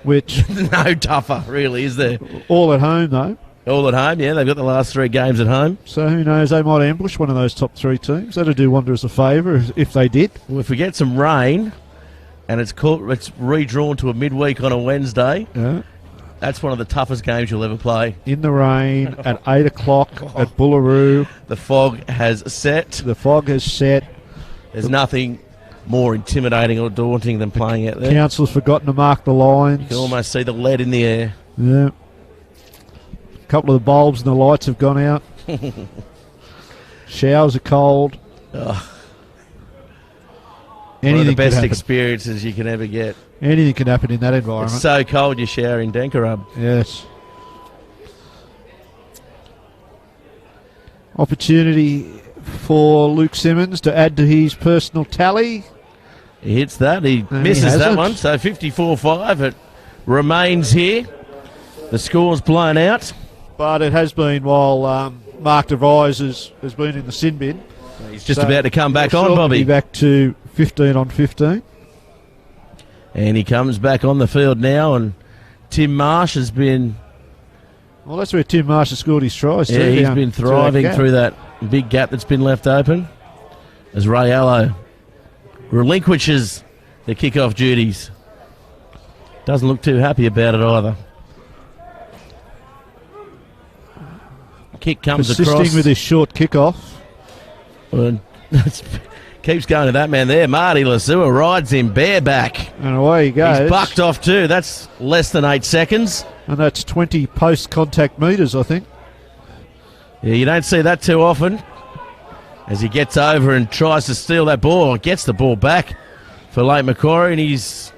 Which no tougher, really, is there? All at home, though. All at home, yeah. They've got the last 3 games at home. So who knows? They might ambush one of those top 3 teams. That'd do Wanderers a favour if they did. Well, if we get some rain, and it's redrawn to a midweek on a Wednesday, That's one of the toughest games you'll ever play. In the rain at 8 o'clock at Bullaroo. The fog has set. The fog has set. There's nothing more intimidating or daunting than playing out there. Council's forgotten to mark the lines. You can almost see the lead in the air. Yeah. A couple of the bulbs and the lights have gone out. Showers are cold. Ugh. Anything One of the best could happen. experiences you can ever get. Anything can happen in that environment. It's so cold you shower in Denkarub. Yes. Opportunity for Luke Simmons to add to his personal tally. He hits that. He And misses he that hasn't. one. So 54-5. It remains here. The score's blown out. But it has been while Mark Devise has been in the sin bin. He's just So about to come back he'll on, shortly Bobby. be back to 15 on 15. And he comes back on the field now. And Tim Marsh has been... Well, that's where Tim Marsh has scored his tries. Yeah, too, he's down been through that thriving gap. through that big gap that's been left open. As Ray Allo relinquishes the kickoff duties. Doesn't look too happy about it either. Kick comes Persisting across. with his short kickoff. And keeps going to that man there. Marty Lasua rides him bareback. And away he goes. He's bucked off too. That's less than 8 seconds. And that's 20 post-contact metres, I think. Yeah, you don't see that too often. As he gets over and tries to steal that ball, gets the ball back for late Macquarie, and he's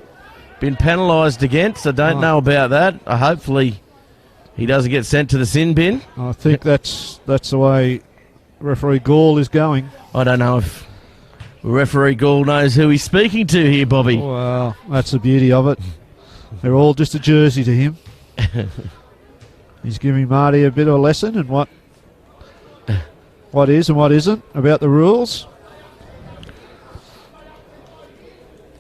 been penalised against. I don't know about that. Hopefully he doesn't get sent to the sin bin. I think that's the way referee Gall is going. I don't know if referee Gould knows who he's speaking to here, Bobby. Well, that's the beauty of it. They're all just a jersey to him. He's giving Marty a bit of a lesson in what is and what isn't about the rules.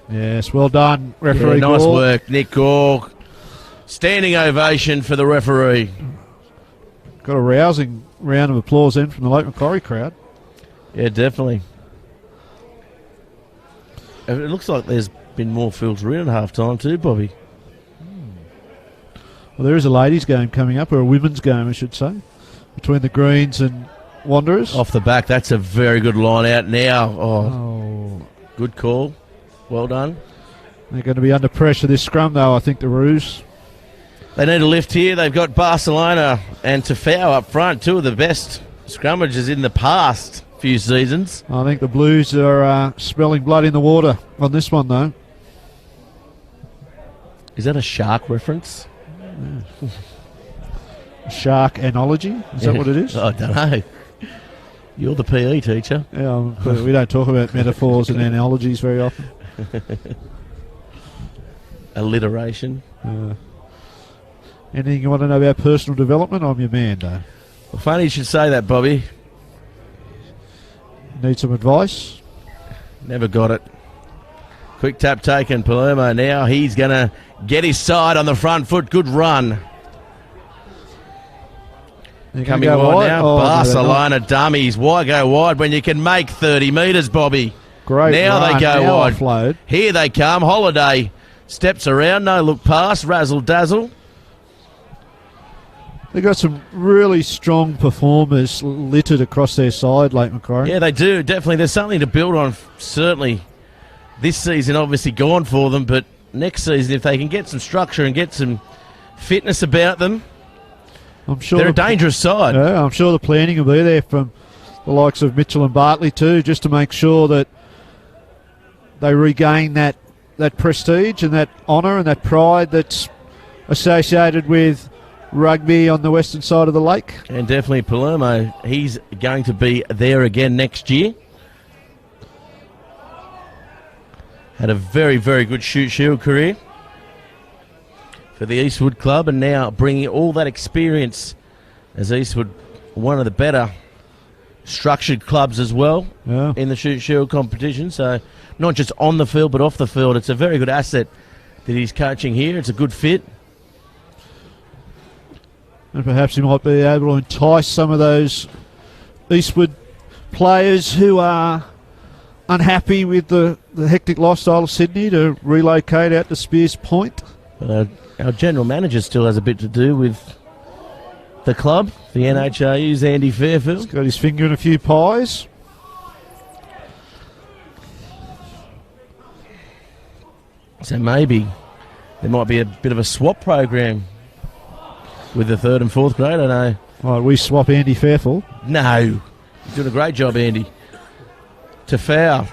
Yes, well done, referee Yeah, nice Gall. work, Nick Gore. Standing ovation for the referee. Got a rousing round of applause then from the Lake Macquarie crowd. Yeah, definitely. It looks like there's been more filter in at half time too, Bobby. Well, there is a ladies' game coming up, or a women's game, I should say, between the Greens and Wanderers. Off the back, that's a very good line out now. Oh, Oh, good call. Well done. they're going to be under pressure this scrum, though, I think, the Roos. They need a lift here. They've got Barcelona and Tafau up front, two of the best scrummages in the past few seasons. I think the Blues are spilling blood in the water on this one, though. Is that a shark reference? Shark analogy, is that what it is? I don't know. You're the PE teacher. Yeah, but we don't talk about metaphors and analogies very often. Alliteration. Anything you want to know about personal development? I'm your man, though. Well, funny you should say that, Bobby. Need some advice? Never got it. Quick tap taken. Palermo now. He's going to get his side on the front foot. Good run. They're gonna Coming go wide wide? now. Oh, no, they're not. Barcelona dummies. Why go wide when you can make 30 metres, Bobby? Great Now run. they go Now wide. offload. Here they come. Holiday steps around. No look pass. Razzle dazzle. They've got some really strong performers littered across their side, Lake Macquarie. Yeah, they do. Definitely. There's something to build on. Certainly. This season obviously gone for them, but next season if they can get some structure and get some fitness about them, I'm sure they're a the- dangerous side. Yeah, I'm sure the planning will be there from the likes of Mitchell and Bartley too, just to make sure that they regain that prestige and that honour and that pride that's associated with rugby on the western side of the lake. And definitely Palermo, he's going to be there again next year. Had a very, very good shoot shield career for the Eastwood Club, and now bringing all that experience as Eastwood, one of the better structured clubs as well Yeah. in the shoot shield competition. So not just on the field but off the field. It's a very good asset that he's coaching here. It's a good fit. And perhaps he might be able to entice some of those Eastwood players who are unhappy with the hectic lifestyle of Sydney to relocate out to Spears Point. But our general manager still has a bit to do with the club, the NHRU's Andy Fairfield. He's got his finger in a few pies. So maybe there might be a bit of a swap program with the 3rd and 4th grade, I know. Right, we swap Andy Fairfield. No. He's doing a great job, Andy. To foul.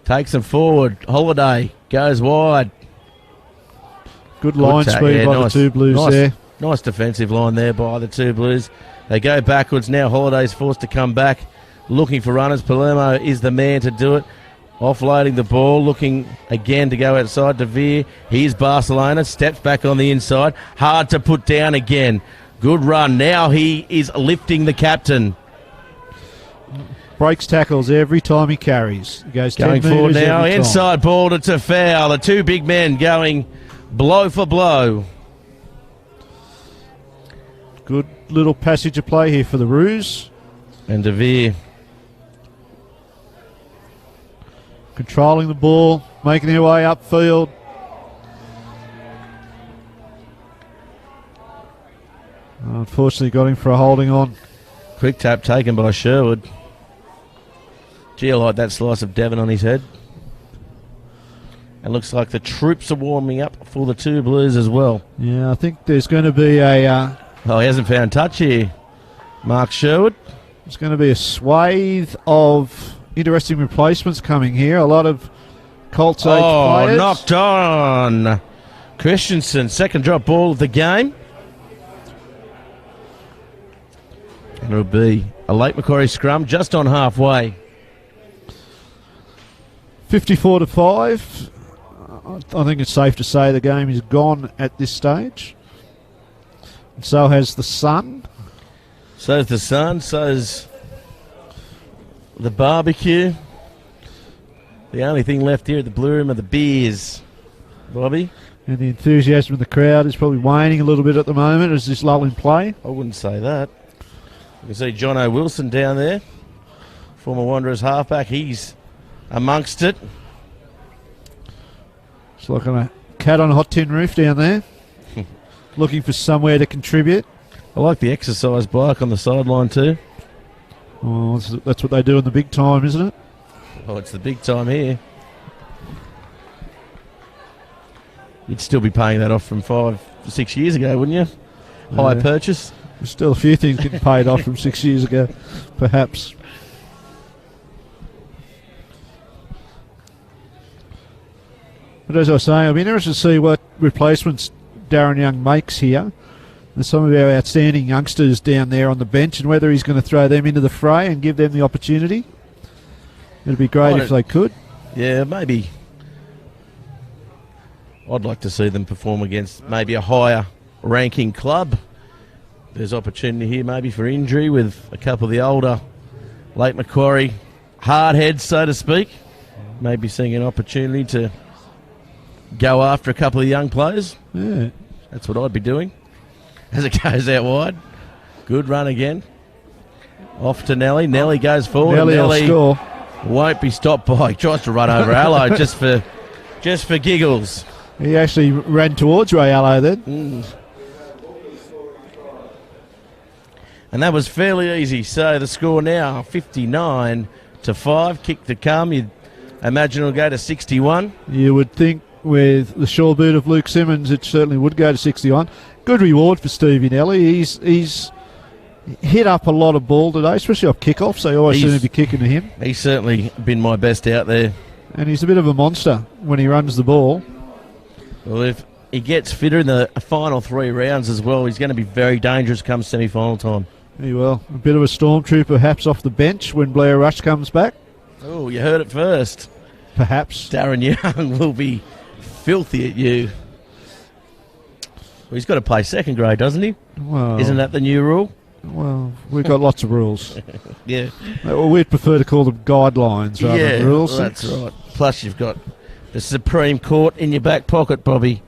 Takes them forward. Holiday goes wide. Good line speed by the two Blues there. Nice defensive line there by the two Blues. They go backwards now. Holiday's forced to come back. Looking for runners. Palermo is the man to do it. Offloading the ball. Looking again to go outside to Veer. Here's Barcelona. Steps back on the inside. Hard to put down again. Good run. Now he is lifting the captain. Breaks tackles every time he carries. He goes Going 10 forward metres now. every time. Inside ball to Tafau. The two big men going blow for blow. Good little passage of play here for the Roos. And De Vere Controlling the ball, making their way upfield. Unfortunately got him for a holding on. quick tap taken by Sherwood. Gee, I like that slice of Devon on his head. It looks like the troops are warming up for the two Blues as well. Yeah, I think there's going to be a... Oh, he hasn't found touch here. Mark Sherwood. There's going to be a swathe of interesting replacements coming here. A lot of Colts age players. Knocked on. Christensen, second drop ball of the game. And it'll be a late Macquarie scrum just on halfway. 54-5. I think it's safe to say the game is gone at this stage. And so has the Sun. So's the Sun, so's the barbecue. The only thing left here at the Blue Room are the beers. Bobby? And the enthusiasm of the crowd is probably waning a little bit at the moment as this lull in play. I wouldn't say that. You can see John O'Wilson down there, former Wanderers halfback. He's amongst it. It's like a cat on a hot tin roof down there, looking for somewhere to contribute. I like the exercise bike on the sideline too. Oh, that's what they do in the big time, isn't it? Oh, it's the big time here. You'd still be paying that off from 5 to 6 years ago, wouldn't you? High purchase. There's still a few things getting paid off from 6 years ago, perhaps. But as I say, I'll be interested to see what replacements Darren Young makes here. There's some of our outstanding youngsters down there on the bench, and whether he's going to throw them into the fray and give them the opportunity. It'd be great if they could. Yeah, maybe. I'd like to see them perform against maybe a higher ranking club. There's opportunity here maybe for injury with a couple of the older late Macquarie hardheads, so to speak. Maybe seeing an opportunity to go after a couple of young players. Yeah. That's what I'd be doing. As it goes out wide. Good run again. Off to Nelly. Nelly goes forward. Nelly will score. Won't be stopped by. He tries to run over Allo just for giggles. He actually ran towards Ray Allo then. And that was fairly easy. So the score now 59-5. Kick to come. You'd imagine it'll go to 61. You would think with the sure boot of Luke Simmons, it certainly would go to 61. Good reward for Stevie Nelly. He's hit up a lot of ball today, especially off kickoffs. They always seem to be kicking to him. He's certainly been my best out there. And he's a bit of a monster when he runs the ball. Well, if he gets fitter in the final 3 rounds as well, he's going to be very dangerous come semi-final time. He will. A bit of a stormtrooper perhaps off the bench when Blair Rush comes back. Oh, you heard it first. Perhaps. Darren Young will be filthy at you. Well, he's got to play second grade, doesn't he? Well, isn't that the new rule? Well, we've got lots of rules. Yeah. Well, we'd prefer to call them guidelines rather than rules. Well, that's right. Plus, you've got the Supreme Court in your back pocket, Bobby.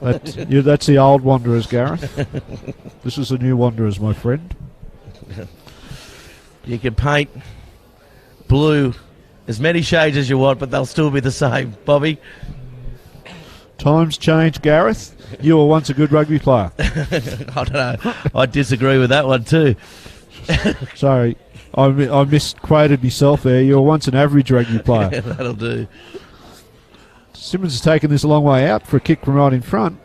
That's the old Wanderers, Gareth. This is the new Wanderers, my friend. You can paint blue As many shades as you want, but they'll still be the same, Bobby. Times change, Gareth. You were once a good rugby player. I don't know. I disagree with that one too. Sorry, I misquoted myself there. You were once an average rugby player. That'll do. Simmons has taken this a long way out for a kick from right in front.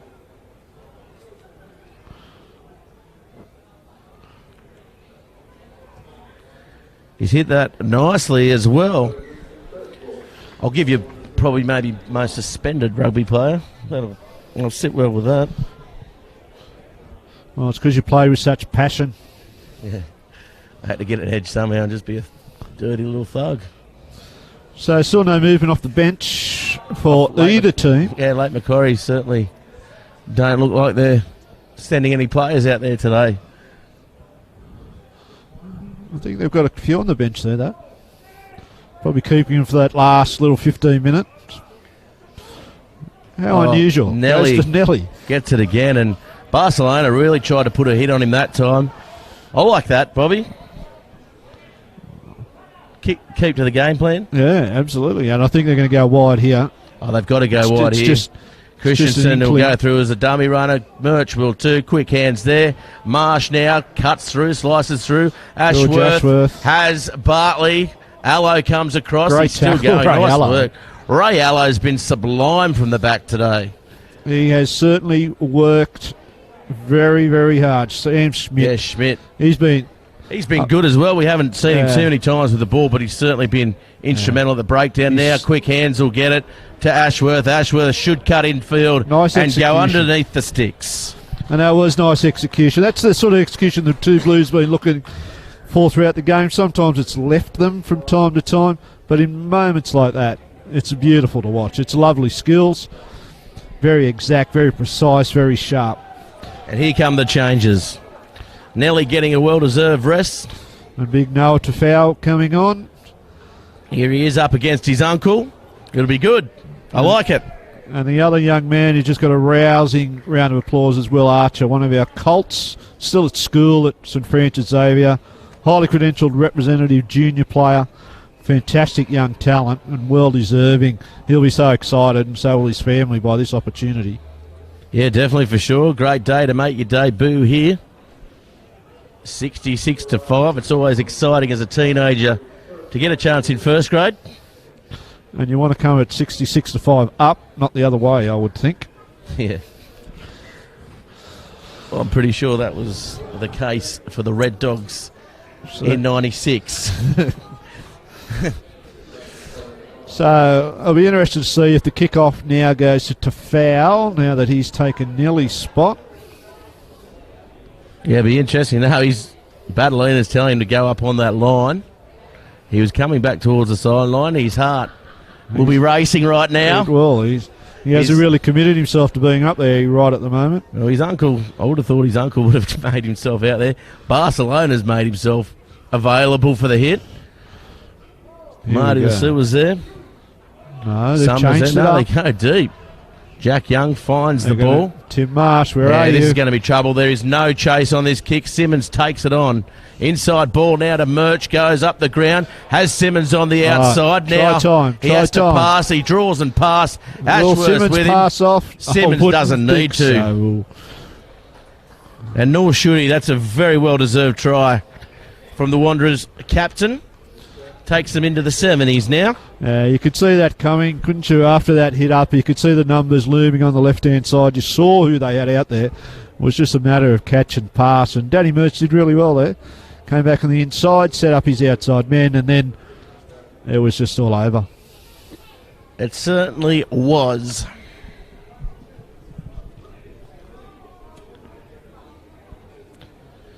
He's hit that nicely as well. I'll give you probably maybe most suspended rugby player. I'll sit well with that. Well, it's because you play with such passion. Yeah. I had to get an edge somehow and just be a dirty little thug. So still no movement off the bench for either team. Yeah, Lake Macquarie certainly don't look like they're sending any players out there today. I think they've got a few on the bench there, though. Probably keeping him for that last little 15 minutes. How unusual. Nelly Goes to Nelly gets it again, and Barcelona really tried to put a hit on him that time. I like that, Bobby. Keep to the game plan. Yeah, absolutely. And I think they're going to go wide here. Oh, they've got to go wide here. Christensen will go through as a dummy runner. Murch will too. Quick hands there. Marsh now cuts through, slices through. Ashworth has Bartley. Allo comes across. Great He's still tackle, going. Ray Nice Allo. work. Ray Allo's been sublime from the back today. He has certainly worked very, very hard. Sam Schmidt. Yeah, Schmidt. He's been good as well. We haven't seen him too many times with the ball, but he's certainly been instrumental at the breakdown. Now, quick hands will get it to Ashworth. Ashworth should cut in field and go underneath the sticks. And that was nice execution. That's the sort of execution the two Blues been looking for throughout the game. Sometimes it's left them from time to time, but in moments like that, it's beautiful to watch. It's lovely skills, very exact, very precise, very sharp. And here come the changes. Nelly getting a well-deserved rest. And big Noah Tafau coming on. Here he is up against his uncle. It'll be good. I like it. And the other young man who just got a rousing round of applause as Will Archer, one of our Colts, still at school at St Francis Xavier. Highly credentialed representative junior player. Fantastic young talent and well-deserving. He'll be so excited, and so will his family, by this opportunity. Yeah, definitely for sure. Great day to make your debut here. 66-5. It's always exciting as a teenager to get a chance in first grade. And you want to come at 66-5 up, not the other way, I would think. Yeah. Well, I'm pretty sure that was the case for the Red Dogs in 96. So I'll be interested to see if the kickoff now goes to Tafau, now that he's taken Nelly's spot. Yeah, it'll be interesting. Now Badalina's telling him to go up on that line. He was coming back towards the sideline. His heart will be racing right now. Well, he hasn't really committed himself to being up there right at the moment. Well, his uncle, I would have thought his uncle would have made himself out there. Barcelona's made himself available for the hit. Marty Lassou was there. No, they've changed it up. They go deep. Jack Young finds the ball. Tim Marsh, where are you? This is going to be trouble. There is no chase on this kick. Simmons takes it on. Inside ball now to Murch. Goes up the ground. Has Simmons on the outside. Now he has to pass. He draws and pass. Ashworth with him. Pass off? Simmons doesn't need to. So. And nor should he. That's a very well-deserved try from the Wanderers captain. Takes them into the 70s now. You could see that coming, couldn't you? After that hit up, you could see the numbers looming on the left-hand side. You saw who they had out there. It was just a matter of catch and pass. And Danny Murch did really well there. Came back on the inside, set up his outside men, and then it was just all over. It certainly was.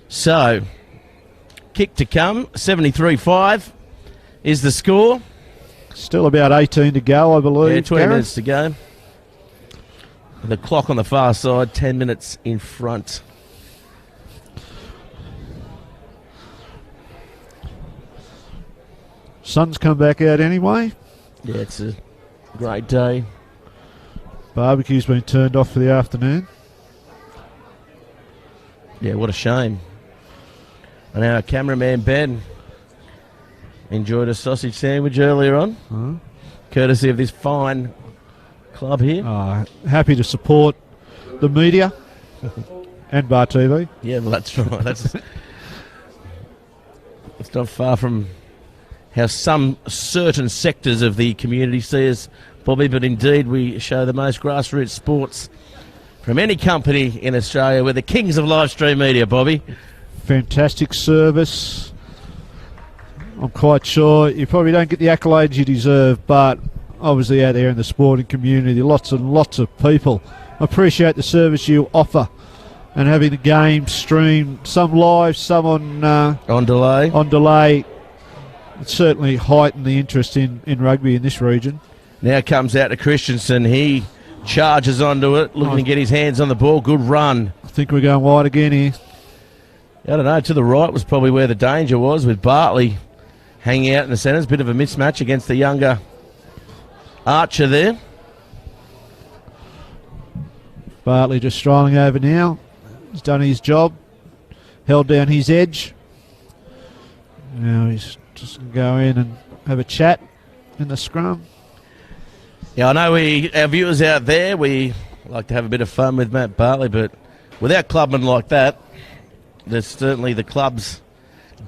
So, kick to come, 73-5 is the score. Still about 18 to go, I believe. Yeah, 20 minutes to go. The clock on the far side, 10 minutes in front. Sun's come back out anyway. Yeah, it's a great day. Barbecue's been turned off for the afternoon. Yeah, what a shame. And our cameraman Ben Enjoyed a sausage sandwich earlier on, courtesy of this fine club here. Happy to support the media and Bar TV. Yeah, well, that's right. That's it's not far from how some certain sectors of the community see us, Bobby, but indeed we show the most grassroots sports from any company in Australia. We're the kings of live stream media, Bobby. Fantastic service. I'm quite sure you probably don't get the accolades you deserve, but obviously out there in the sporting community, lots and lots of people appreciate the service you offer, and having the game streamed, some live, some on delay. On delay, it certainly heightened the interest in rugby in this region. Now comes out to Christensen. He charges onto it, looking to get his hands on the ball. Good run. I think we're going wide again here. I don't know. To the right was probably where the danger was, with Bartley hanging out in the centres. Bit of a mismatch against the younger Archer there. Bartley just strolling over now. He's done his job. Held down his edge. Now he's just going to go in and have a chat in the scrum. Yeah, I know our viewers out there, we like to have a bit of fun with Matt Bartley, but without clubmen like that, there's certainly the clubs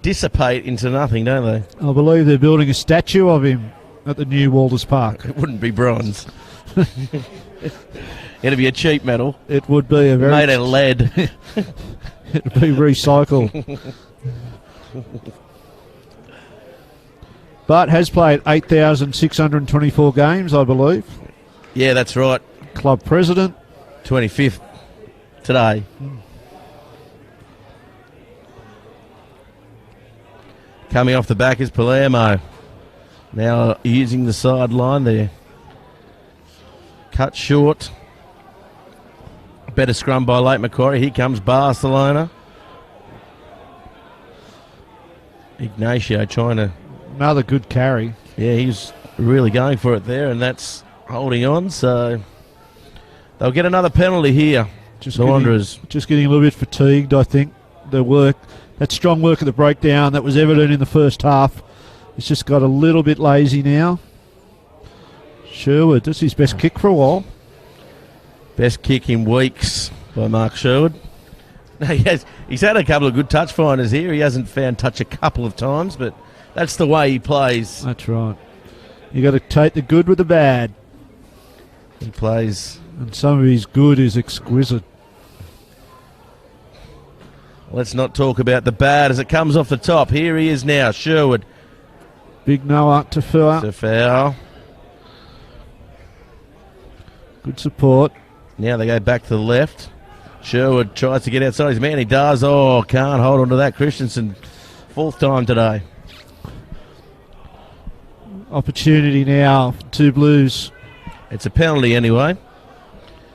dissipate into nothing, don't they? I believe they're building a statue of him at the new Walters Park. It wouldn't be bronze. It'd be a cheap metal. It would be a very... Made of lead. It'd be recycled. But has played 8,624 games, I believe. Yeah, that's right. Club president. 25th today. Coming off the back is Palermo. Now using the sideline there. Cut short. Better scrum by late Macquarie. Here comes Barcelona. Ignacio trying to... Another good carry. Yeah, he's really going for it there, and that's holding on, so they'll get another penalty here. The Wanderers. Just getting a little bit fatigued, I think. The work, that strong work at the breakdown that was evident in the first half, it's just got a little bit lazy now. Sherwood, that's his best kick for a while. Best kick in weeks by Mark Sherwood. No, he's had a couple of good touch finders here. He hasn't found touch a couple of times, but that's the way he plays. That's right. You got to take the good with the bad. He plays. And some of his good is exquisite. Let's not talk about the bad as it comes off the top. Here he is now, Sherwood. Big Noah to foul. Good support. Now they go back to the left. Sherwood tries to get outside his man. He does. Oh, can't hold on to that. Christensen, fourth time today. Opportunity now, two Blues. It's a penalty anyway.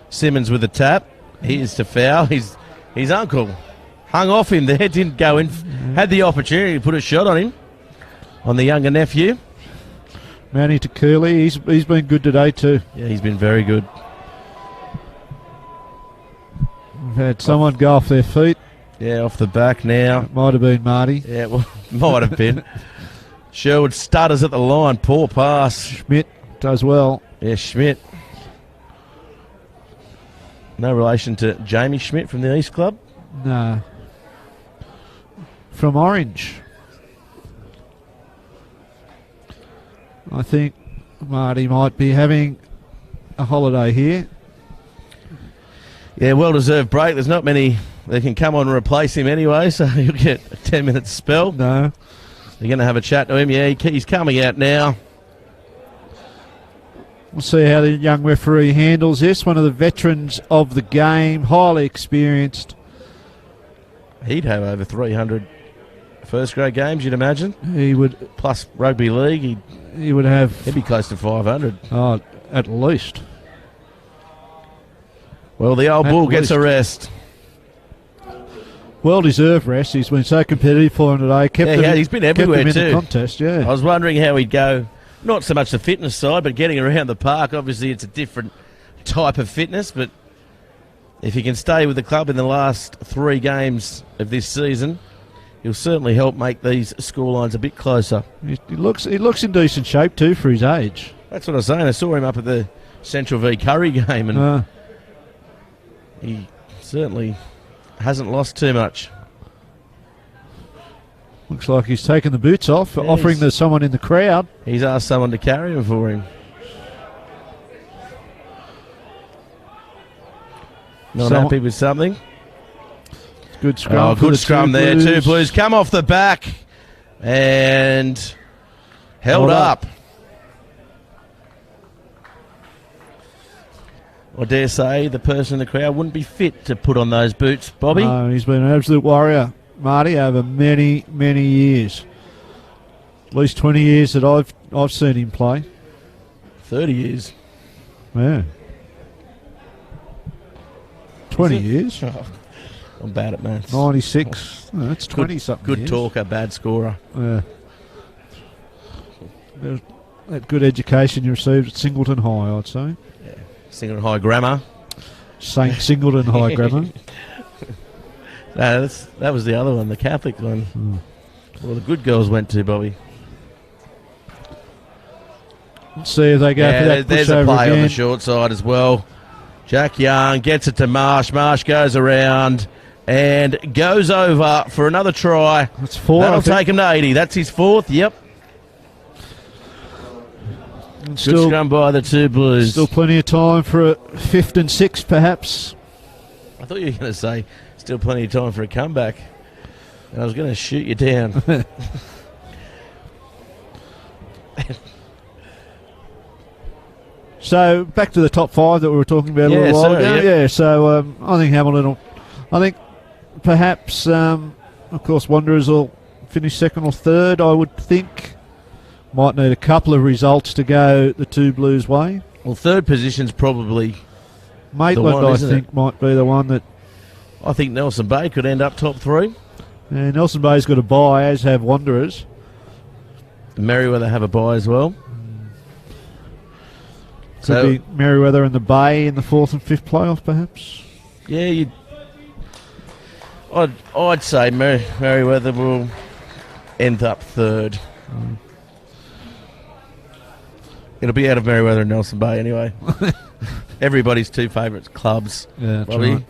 Simmons with a tap. Here's to foul. His uncle hung off him there, didn't go in. Had the opportunity to put a shot on him, on the younger nephew. Manny to Curley, he's been good today too. Yeah, he's been very good. We've had someone go off their feet. Yeah, off the back now. Might have been Marty. Yeah, well, might have been. Sherwood stutters at the line. Poor pass. Schmidt does well. Yeah, Schmidt. No relation to Jamie Schmidt from the East Club? No. From Orange. I think Marty might be having a holiday here. Yeah, well-deserved break. There's not many that can come on and replace him anyway, so he'll get a 10-minute spell. No. You're going to have a chat to him. Yeah, he's coming out now. We'll see how the young referee handles this. One of the veterans of the game, highly experienced. He'd have over 300 first-grade games, you'd imagine. He would. Plus rugby league, he would have. He'd be close to 500. Oh, at least. Well, the old bull gets a rest. Well-deserved rest. He's been so competitive for him today. He's been everywhere kept him too. In the contest, yeah. I was wondering how he'd go. Not so much the fitness side, but getting around the park. Obviously, it's a different type of fitness, but if he can stay with the club in the last 3 games of this season, he'll certainly help make these scorelines a bit closer. He looks in decent shape too for his age. That's what I was saying. I saw him up at the Central v Curry game, and he certainly hasn't lost too much. Looks like he's taken the boots off, Yes. offering to someone in the crowd. He's asked someone to carry him for him. Not happy with something. Good scrum. Oh, for good the scrum there. Blues. Two Blues come off the back and held up. I dare say the person in the crowd wouldn't be fit to put on those boots, Bobby. No, he's been an absolute warrior, Marty, over many, many years. At least 20 years that I've seen him play. 30 years. Yeah. 20 years. Oh, I'm bad at maths. 96. Oh, that's 20-something Good years. talker, bad scorer. Yeah. There's that good education you received at Singleton High, I'd say. Singleton High Grammar. St. Singleton High Grammar. No, that was the other one, the Catholic one. Well, the good girls went to, Bobby. Let's see if they go for that There's a pushover play again. on the short side as well. Jack Young gets it to Marsh. Marsh goes around and goes over for another try. That's four. That'll take him to 80. That's his fourth. Yep. Good scrum by the two Blues. Still plenty of time for a fifth and sixth, perhaps. I thought you were going to say still plenty of time for a comeback. And I was going to shoot you down. So back to the top five that we were talking about a little while sorry, ago. yep. Yeah, so I think Hamilton will, I think perhaps, of course, Wanderers will finish second or third, I would think. Might need a couple of results to go the two Blues' way. Well, third position's probably... Maitland, one, I isn't think, might be the one that... I think Nelson Bay could end up top three. And Nelson Bay's got a bye, as have Wanderers. Merriweather have a bye as well. Could be Merriweather and the Bay in the fourth and fifth playoff, perhaps. Yeah, I'd say Merriweather will end up third. It'll be out of Merriweather and Nelson Bay anyway. Everybody's two favourite clubs. Yeah, that's Bobby. right.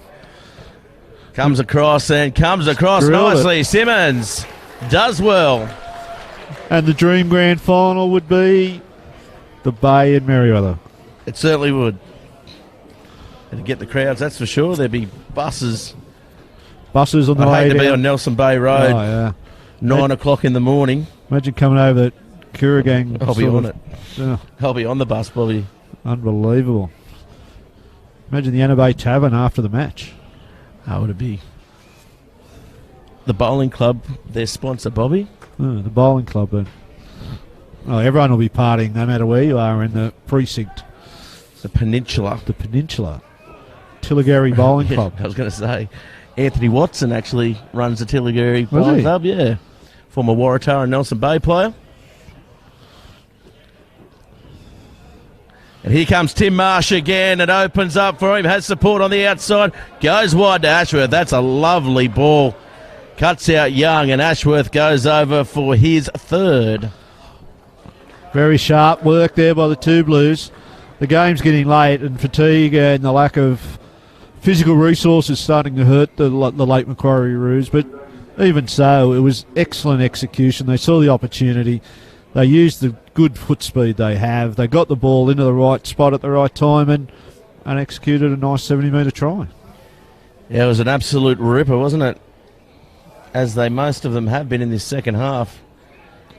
Comes across Drilled nicely. Simmons does well. And the dream grand final would be the Bay and Merriweather. It certainly would. And to get the crowds, that's for sure. There'd be buses. Buses on the I'd way hate to be down. on Nelson Bay Road, Oh, yeah. 9 o'clock in the morning. Imagine coming over that Kooragang. I'll be sort on of- it. Yeah, I'll be on the bus, Bobby. unbelievable. Imagine the Anna Bay Tavern after the match. How would it be? The bowling club, their sponsor, Bobby. Oh, the bowling club then. Oh, everyone will be partying no matter where you are in the precinct. The Peninsula. The Peninsula. Tilligary Bowling Yeah, Club. I was going to say, Anthony Watson actually runs the Tilligary Was Bowling he? Club, yeah. Former Waratah and Nelson Bay player. And here comes Tim Marsh again. It opens up for him. Has support on the outside. Goes wide to Ashworth. That's a lovely ball. Cuts out Young, and Ashworth goes over for his third. Very sharp work there by the two Blues. The game's getting late, and fatigue and the lack of physical resources starting to hurt the late Macquarie Roos. But even so, it was excellent execution. They saw the opportunity. They used the good foot speed they have. They got the ball into the right spot at the right time and executed a nice 70-metre try. Yeah, it was an absolute ripper, wasn't it? As most of them have been in this second half.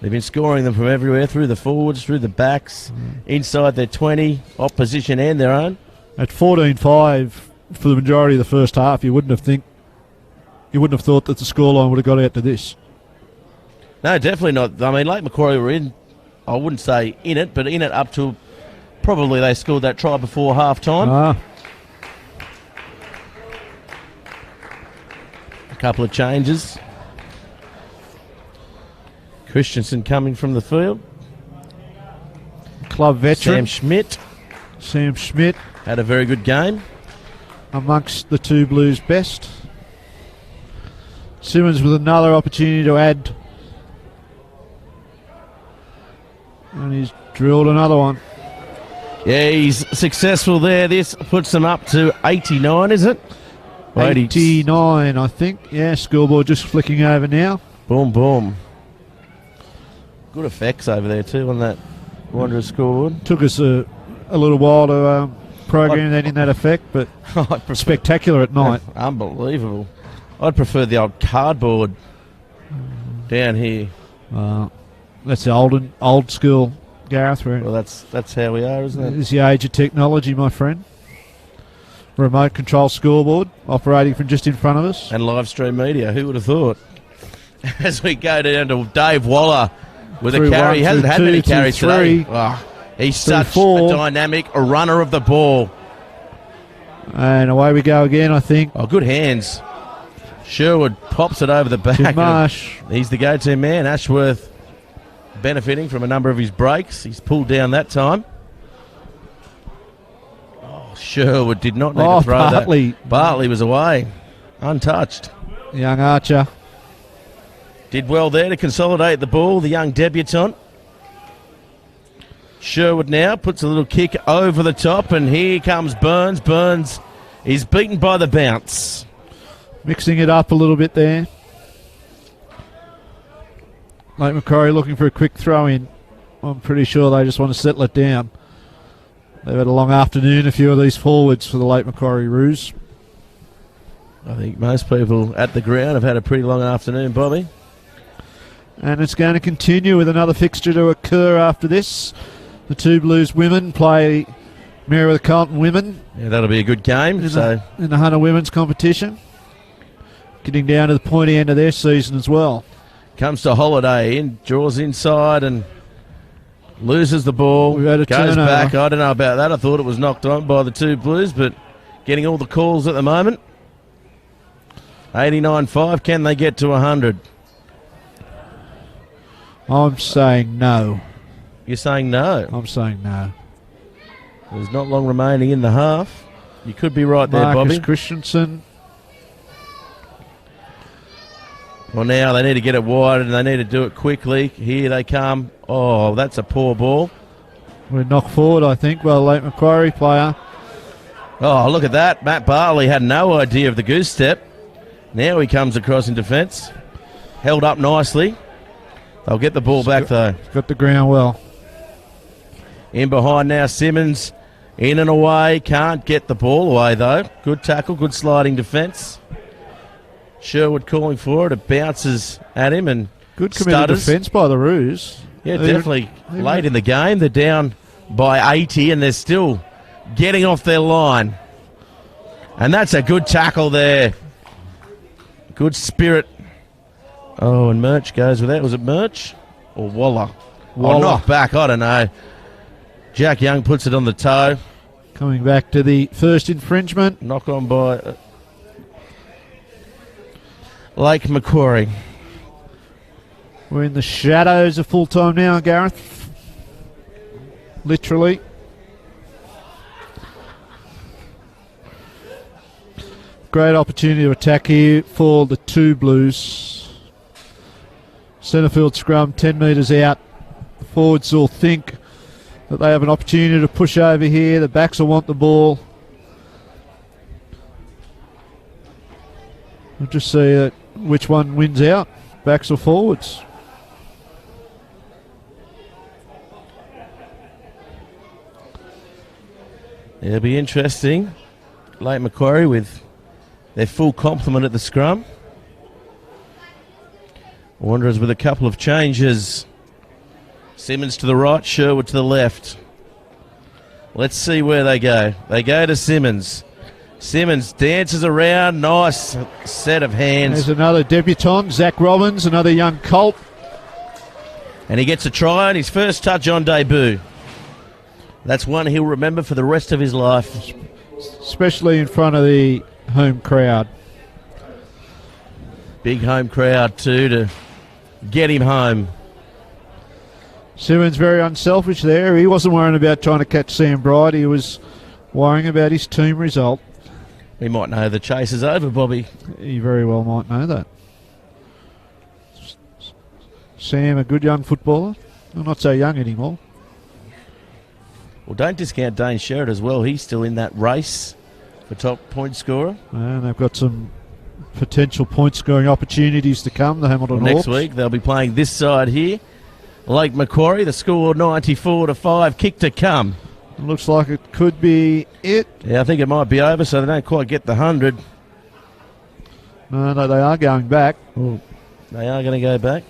They've been scoring them from everywhere, through the forwards, through the backs, inside their 20, opposition and their own. At 14-5 for the majority of the first half, you wouldn't have thought that the scoreline would have got out to this. No, definitely not. I mean, Lake Macquarie were in, I wouldn't say in it, but in it up to probably they scored that try before half-time. A couple of changes. Christensen coming from the field. Club veteran Sam Schmidt had a very good game. Amongst the two Blues' best. Simmons with another opportunity to add. And he's drilled another one. Yeah, he's successful there. This puts them up to 89, is it? 89, I think. Yeah, scoreboard just flicking over now. Boom, boom. Good effects over there too on that Wanderers scoreboard. Took us a little while to program that in that effect, but spectacular at night. Unbelievable. I'd prefer the old cardboard down here. That's the old school, Gareth. Well, that's how we are, isn't it? It's the age of technology, my friend. Remote control scoreboard operating from just in front of us. And live stream media. Who would have thought? As we go down to Dave Waller with a carry. He hasn't had many carries today. Oh, he's such a dynamic runner of the ball. And away we go again, I think. Oh, good hands. Sherwood pops it over the back. Marsh. He's the go-to man. Ashworth benefiting from a number of his breaks. He's pulled down that time. Oh, Sherwood did not need to throw that. Bartley was away. Untouched. Young Archer. Did well there to consolidate the ball, the young debutant. Sherwood now puts a little kick over the top, and here comes Burns. Burns is beaten by the bounce. Mixing it up a little bit there. Lake Macquarie looking for a quick throw in. I'm pretty sure they just want to settle it down. They've had a long afternoon, a few of these forwards for the Lake Macquarie Roos. I think most people at the ground have had a pretty long afternoon, Bobby. And it's going to continue with another fixture to occur after this. The two Blues women play Meriwether Carlton women. Yeah, that'll be a good game. In the Hunter women's competition. Getting down to the pointy end of their season as well. Comes to Holiday in, draws inside and loses the ball. We've had a goes turnover. back. I don't know about that. I thought it was knocked on by the two Blues, but getting all the calls at the moment. 89-5. Can they get to 100? I'm saying no. You're saying no? I'm saying no. There's not long remaining in the half. You could be right there, Marcus Bobby. Christensen. Well, now they need to get it wide and they need to do it quickly. Here they come. Oh, that's a poor ball. We're knocked forward, I think. Well, Lake Macquarie player. Oh, look at that. Matt Bartley had no idea of the goose step. Now he comes across in defence. Held up nicely. They'll get the ball back, though. Got the ground well. In behind now, Simmons. In and away. Can't get the ball away, though. Good tackle, good sliding defence. Sherwood calling for it. It bounces at him and good committed stutters. defence by the Roos. Yeah, definitely late in the game. They're down by 80 and they're still getting off their line. And that's a good tackle there. Good spirit. Oh, and Murch goes with that. Was it Murch or Waller? Waller. Oh, knock back. I don't know. Jack Young puts it on the toe. Coming back to the first infringement. Knock on by Lake Macquarie. We're in the shadows of full time now, Gareth. Literally. Great opportunity to attack here for the two Blues. Centrefield scrum 10 metres out. The forwards will think that they have an opportunity to push over here. The backs will want the ball. We'll just see which one wins out, backs or forwards. It'll be interesting. Lake Macquarie with their full complement at the scrum. Wanderers with a couple of changes. Simmons to the right, Sherwood to the left. Let's see where they go. They go to Simmons. Simmons dances around. Nice set of hands. There's another debutant, Zach Robbins, another young colt. And he gets a try on his first touch on debut. That's one he'll remember for the rest of his life. Especially in front of the home crowd. Big home crowd too to get him home. Simmons very unselfish there. He wasn't worrying about trying to catch Sam Bright. He was worrying about his team result. We might know the chase is over, Bobby. He very well might know that. Sam, a good young footballer. Well, not so young anymore. Well, don't discount Dane Sherritt as well. He's still in that race for top point scorer. And they've got some potential point scoring opportunities to come, the Hamilton Next Hawks. week they'll be playing this side here. Lake Macquarie, the score 94-5, kick to come. Looks like it could be it. Yeah, I think it might be over, so they don't quite get the 100. No, they are going back. They are going to go back.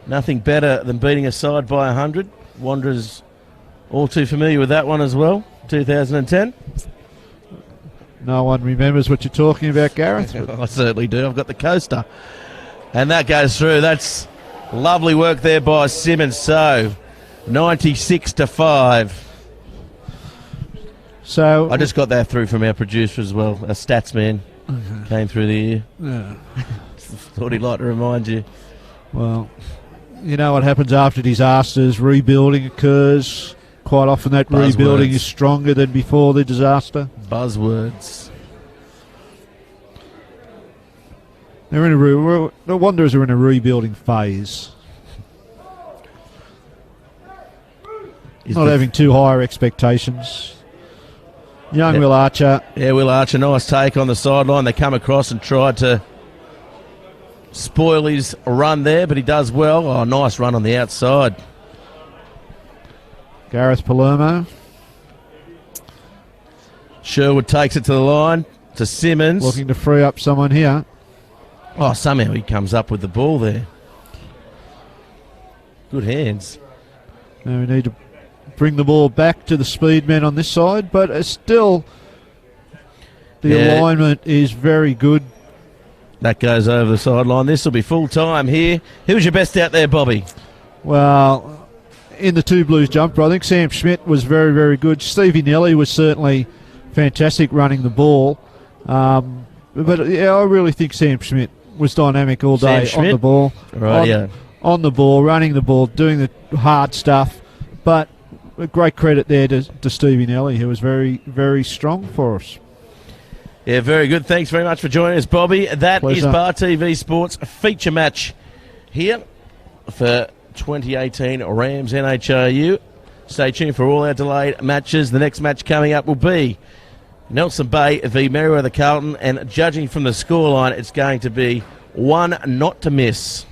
Nothing better than beating a side by 100. Wanderers all too familiar with that one as well, 2010. No one remembers what you're talking about, Gareth. I certainly do. I've got the coaster. And that goes through. That's lovely work there by Simmons. So, 96-5. So I just got that through from our producer as well. A stats man came through the ear. yeah. Thought he'd like to remind you. Well, you know what happens after disasters? Rebuilding occurs. Quite often that Buzzwords. rebuilding is stronger than before the disaster. Buzzwords. They're in the Wanderers are in a rebuilding phase. Not having too high expectations. Young Will Archer. Yeah, Will Archer, nice take on the sideline. They come across and tried to spoil his run there, but he does well. Oh, nice run on the outside. Gareth Palermo. Sherwood takes it to the line, to Simmons. Looking to free up someone here. Oh, somehow he comes up with the ball there. Good hands. Now we need to bring the ball back to the speed men on this side, but still the alignment is very good. That goes over the sideline. This will be full time here. Who's your best out there, Bobby? Well, in the two Blues jumper, I think Sam Schmidt was very, very good. Stevie Nelly was certainly fantastic running the ball. But yeah, I really think Sam Schmidt was dynamic all day on the ball. Right, on the ball, running the ball, doing the hard stuff. But a great credit there to Stevie Nelly, who was very, very strong for us. Yeah, very good. Thanks very much for joining us, Bobby. That Pleasure. is Bar TV Sports feature match here for 2018 Rams NHRU. Stay tuned for all our delayed matches. The next match coming up will be Nelson Bay v Merriweather Carlton, and judging from the scoreline, it's going to be one not to miss.